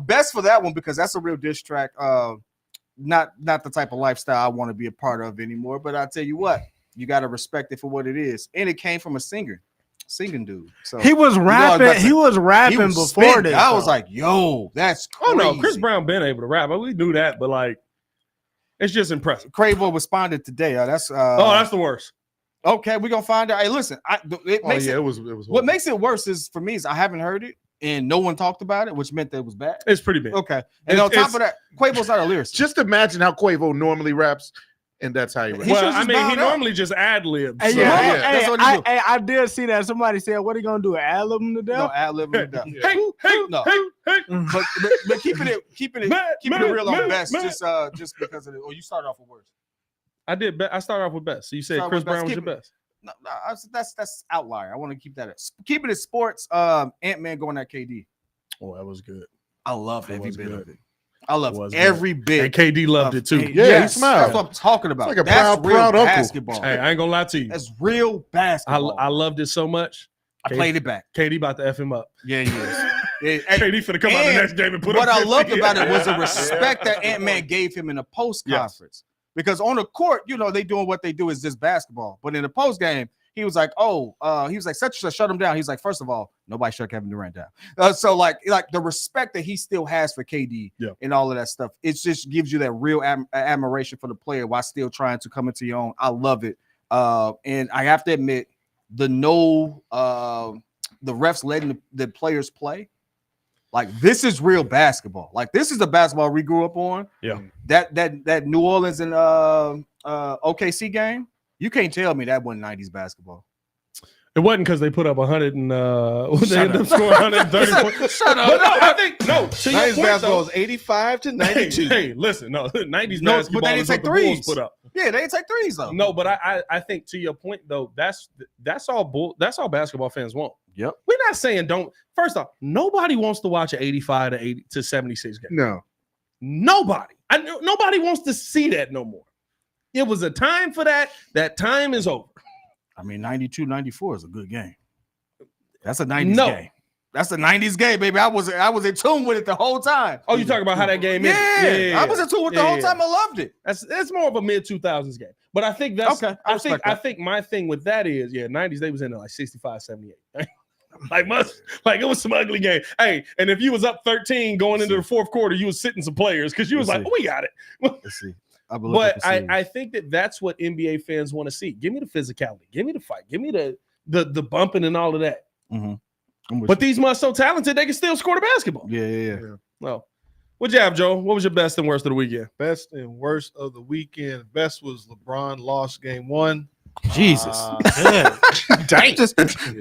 best for that one because that's a real diss track. Not the type of lifestyle I want to be a part of anymore. But I tell you what, you got to respect it for what it is, and it came from a singing dude. So He was rapping. He was rapping before spitting. this. I was like, yo, that's crazy. Oh no, Chris Brown been able to rap. We knew that, but like, it's just impressive. Quavo responded today. That's That's the worst. okay. We're gonna find out. Hey, listen, it was It was. what makes it worse is for me is I haven't heard it and no one talked about it, which meant that it was bad. It's pretty big. Okay, and on top of that, Quavo's not a lyricist. Just imagine how Quavo normally raps, and that's how he raps. He Well, should've I just mean, he bowed out. normally just ad libs. Hey, So. yeah, that's what he do. I did see that. Somebody said, "What are you gonna do? Ad lib him to No, death?" ad lib and down. Hey, No. hey. But keeping it real on best, just because of it. Or you started off with worse. I did. I started off with best. So you said Start Chris with best. Brown was Keep your it. best. No, that's outlier. I want to keep that. Keep it as sports. Ant-Man going at KD. Oh, that was good. I loved That every was bit good. of it. I loved was every And bit. KD loved it too. Yeah, he smiled. That's what I'm talking about. It's like a that's proud real uncle. basketball. Hey, I ain't gonna lie to you. That's real basketball. I loved it so much. I played it back. KD about to F him up. Yeah, he is. Yeah, and KD finna come out the and next game and put what up I 50. loved about it was the respect that Ant-Man gave him in the post conference. Because on the court, they doing what they do is just basketball. But in the post game, he was like, shut him down. He's like, first of all, nobody shut Kevin Durant down. So like the respect that he still has for KD and all of that stuff, it just gives you that real admiration for the player while still trying to come into your own. I love it. And I have to admit, the refs letting the players play. Like this is real basketball. Like this is the basketball we grew up on. Yeah. That New Orleans and OKC game. You can't tell me that wasn't 90s basketball. It wasn't because they put up 100 and they ended up scoring 130 points. Shut up. But no, I think no. To your 90s point, basketball though, is 85 to 92. Hey, listen, no, 90s No, basketball but they didn't is what take the Bulls threes. put up. Yeah, they didn't take threes though. No, but I think to your point though, that's all basketball fans want. Yep. We're not saying don't. First off, nobody wants to watch an 85 to 80 to 76 game. No. Nobody. Nobody wants to see that no more. It was a time for that. That time is over. I mean, 92, 94 is a good game. That's a 90s game. That's a 90s game, baby. I was in tune with it the whole time. Oh, you talking about how that game is? Yeah. I was in tune with it the whole time. I loved it. It's more of a mid 2000s game. But I think that's okay. I think my thing with that is 90s they was in like 65, 78. like it was some ugly game. Hey, and if you was up 13 going into the fourth quarter, you was sitting some players because you was like, we got it. Let's see. But I think that's what NBA fans want to see. Give me the physicality. Give me the fight. Give me the bumping and all of that. Mm-hmm. But these must so talented they can still score the basketball. Yeah. Well, what'd you have, Joe? What was your best and worst of the weekend? Best and worst of the weekend. Best was LeBron lost game 1. Jesus. Dang.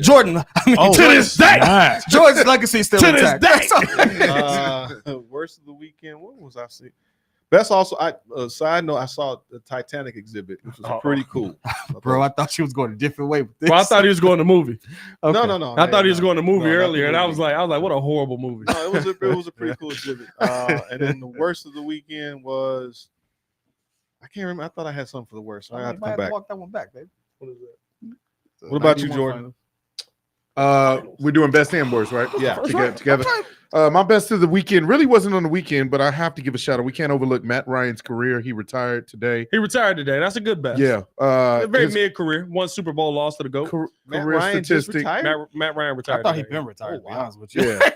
Jordan. I mean, to this day. Jordan's legacy still to this intact. day. Worst of the weekend. What was I seeing? Best also, side note, I saw the Titanic exhibit, which was pretty cool. Bro, I thought she was going a different way with this. Well, I thought he was going to movie. Okay. No. I thought he was going to movie earlier, and I movie. was like, what a horrible movie. No, it was a pretty cool exhibit. And then the worst of the weekend was, I can't remember. I thought I had something for the worst. I have to come back. Walk that one back, babe. What is that? What about you, Jordan? We're doing best and worst, right? Yeah. Together. My best of the weekend really wasn't on the weekend, but I have to give a shout out. We can't overlook Matt Ryan's career. He retired today. That's a good best. Yeah. A very mid-career. One Super Bowl loss to the GOAT. Matt Career Ryan just statistic. retired? Matt Ryan retired. I thought he'd today. been retired, to be honest with you. Yeah.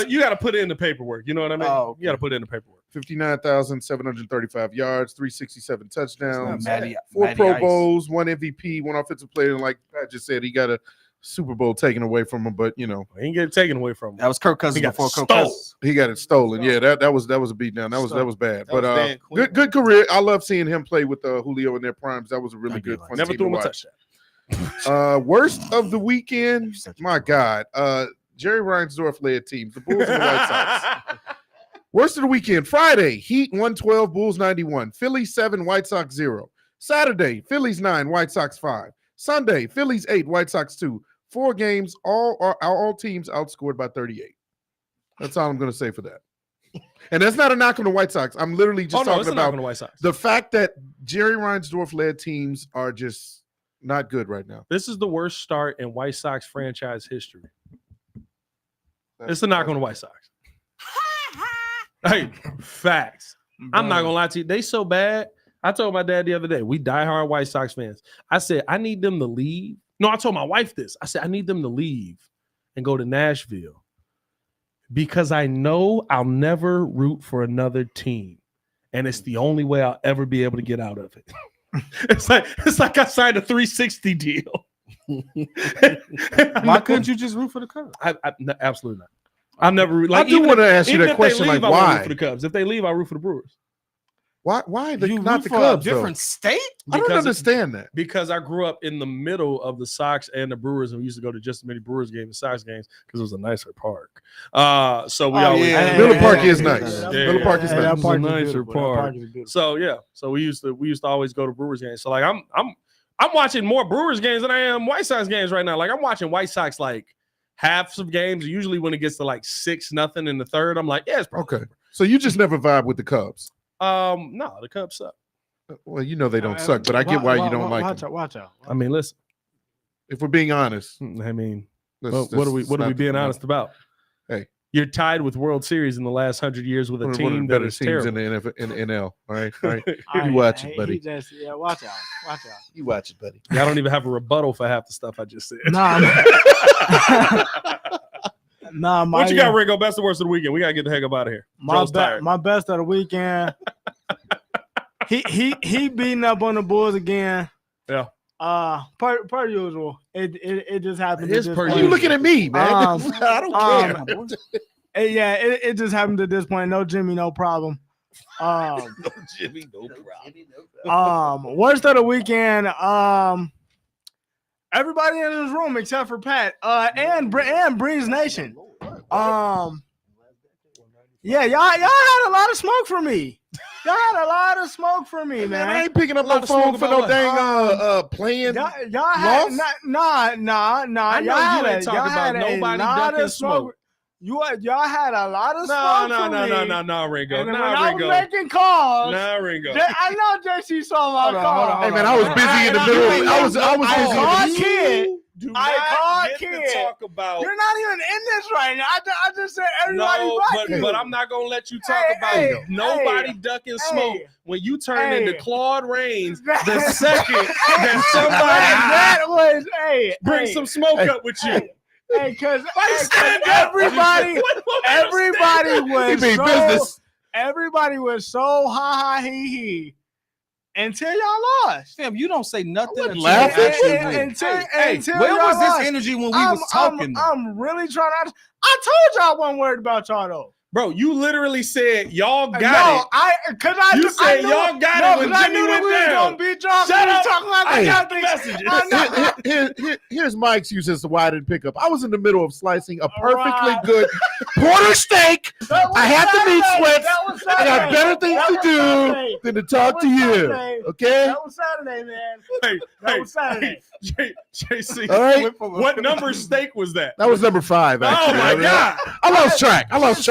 You gotta put it in the paperwork. You know what I mean? Oh, okay. You gotta put it in the paperwork. 59,735 yards, 367 touchdowns, Matty 4 Pro Ice. Bowls, 1 MVP, 1 offensive player. And like Pat just said, he got a Super Bowl taken away from him, but He didn't get it taken away from him. That was Kirk Cousins He got before Kirk stole. Cousins. he got it stolen. Yeah, that was a beatdown. That was bad. That was But Dan Quinn. good career. I love seeing him play with Julio in their primes. That was a really I do good like fun Never team threw to him a watch. touchdown. Worst of the weekend, my God. Jerry Reinsdorf led teams, the Bulls and the White Sox. Worst of the weekend, Friday, Heat 112, Bulls 91, Phillies 7, White Sox 0. Saturday, Phillies 9, White Sox 5. Sunday, Phillies 8, White Sox 2. 4 games, all teams outscored by 38. That's all I'm going to say for that. And that's not a knock on the White Sox. I'm literally just talking about the White Sox. the fact that Jerry Reinsdorf led teams are just not good right now. This is the worst start in White Sox franchise history. It's a knock on the White Sox. Hey, facts. I'm not gonna lie to you. They so bad. I told my dad the other day, we diehard White Sox fans. I said, I need them to leave. No, I told my wife this. I said, I need them to leave and go to Nashville because I know I'll never root for another team. And it's the only way I'll ever be able to get out of it. It's like I signed a 360 deal. Why couldn't you just root for the Cubs? No, absolutely not. I'll never root. Like, I do even want to if- ask you even that if they question, leave, like, I won't why? root for the Cubs. If they leave, I'll root for the Brewers. Why You not the root for Cubs? a different state? I don't Because- understand that. Because I grew up in the middle of the Sox and the Brewers, and we used to go to just as many Brewers games and Sox games because it was a nicer park. So we always Miller Park is nice. Yeah. Miller Park is Yeah. nice. That park is beautiful. That park is So yeah, so we used to always go to Brewers games. So like I'm watching more Brewers games than I am White Sox games right now. Like I'm watching White Sox like halves of games. Usually when it gets to like 6-0 in the third, I'm like, yeah, it's probably Okay. So you just never vibe with the Cubs. no, the Cubs suck. Well, you know they don't suck, but I get why you don't like them. Watch out. I mean, listen. If we're being honest, I mean, that's- what are we that's being not- honest about? Hey. You're tied with World Series in the last 100 years with a One of team the that better is teams terrible. in the NL. All right. You watch it, buddy. Watch out. You watch it, buddy. I don't even have a rebuttal for half the stuff I just said. Nah, What you got, Ringo? Best and worst of the weekend. We gotta get the heck up out of here. Joe's tired. My best of the weekend. he beating up on the Bulls again. Yeah. Per usual. It just happened. It is per Why are usual. you looking at me, man? I don't care. It just happened at this point. No Jimmy, no problem. No Jimmy, no problem. Worst of the weekend. everybody in this room except for Pat, and Breeze Nation. Yeah, y'all had a lot of smoke for me. Y'all had a lot of smoke for me, man. I ain't picking up no phone for no dang playing. Y'all had nah. I know you ain't talking about nobody ducking smoke. Y'all had a lot of smoke for me. No, Ringo. And when I was making calls, Ringo. I know JC saw my call. Hey man, I was busy in the middle. I was busy. I called Kid. Talk about. You're not even in this right now. I just said everybody but you. But I'm not gonna let you talk about nobody ducking smoke when you turn into Claude Rains the second that somebody bring some smoke up with you. Because everybody was so ha he he until y'all lost. Fam, you don't say nothing. Until where was lost. this energy when we was talking? I'm really trying to. I told y'all I wasn't worried about y'all though. Bro, you literally said y'all got it. You said y'all got it when Jimmy went down. Shut up. Here's my excuse as to why I didn't pick up. I was in the middle of slicing a perfectly good quarter steak. I had the meat sweats. I got better things to do than to talk to you. Okay? That was Saturday, man. That was Saturday. JC, all right. What number steak was that? That was number 5. Actually. Oh my God! I lost track. I was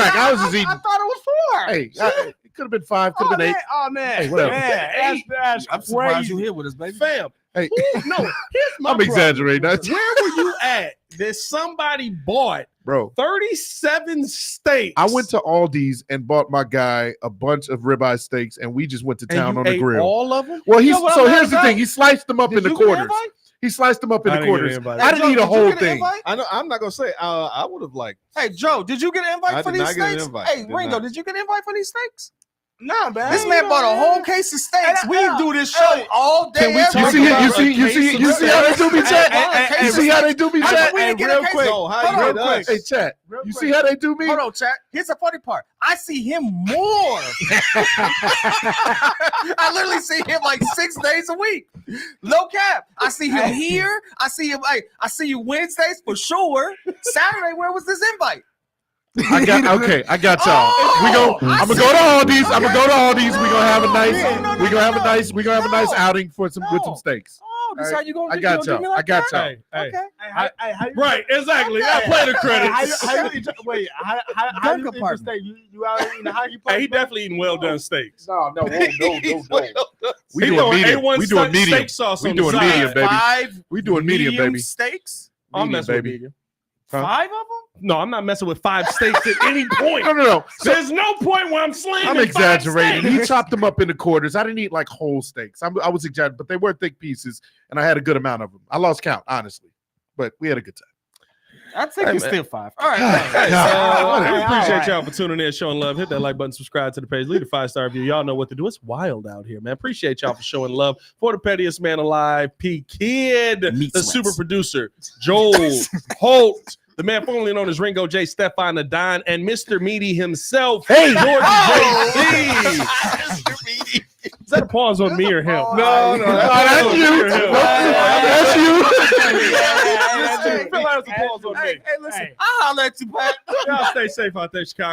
just eating. I thought it was 4. Hey, it could have been 5. Could have been 8. Oh man! Hey, whatever. Man, that's I'm surprised you here with us, baby. Fam. Hey, here's my I'm exaggerating. Where were you at? That somebody bought 37 steaks. I went to Aldi's and bought my guy a bunch of ribeye steaks, and we just went to town on the grill. All of them? Well, here's the thing. He sliced them up into quarters. He sliced them up into quarters. I didn't eat a whole thing. I know. I'm not gonna say. I would have liked. Hey, Joe, did you get an invite for these steaks? Hey, Ringo, did you get an invite for these steaks? Nah, man. This man bought a whole case of steaks. We do this show all day. Can we talk you see how they do me, chat? You see how they do me, chat? Real quick. Hey, chat. You see how they do me? Hold on, chat. Here's the funny part. I see him more. I literally see him like 6 days a week. No cap. I see him here. I see him. I see you Wednesdays for sure. Saturday, where was this invite? I got y'all. I'm gonna go to Aldi's. We're gonna have a nice outing for some with some steaks. Oh, this how you gonna I got y'all. Okay. Right, exactly. I play the credits. How you eat the steak? You out eating how you play? He definitely eating well done steaks. No. We doing medium. We doing medium. We doing medium, baby. We doing medium, baby. Steaks. I'm messing with medium. 5 of them? No, I'm not messing with 5 steaks at any point. No. There's no point where I'm slinging. I'm exaggerating. He chopped them up into quarters. I didn't eat like whole steaks. I was exaggerating, but they were thick pieces, and I had a good amount of them. I lost count, honestly, but we had a good time. I think it's still 5. All right. We appreciate y'all for tuning in, showing love. Hit that like button, subscribe to the page, leave a 5-star review. Y'all know what to do. It's wild out here, man. Appreciate y'all for showing love. For the pettiest man alive, P. Kid, the super producer, Joel Holt, the man formerly known as Ringo J. Stefan the Don, and Mr. Meaty himself, Jordan J.C. Mr. Meaty. Is that a pause on me or him? No, that's you. That's you. Feel like it's a pause on me. Hey, listen, I'll let you back. Y'all stay safe out there, Chicago.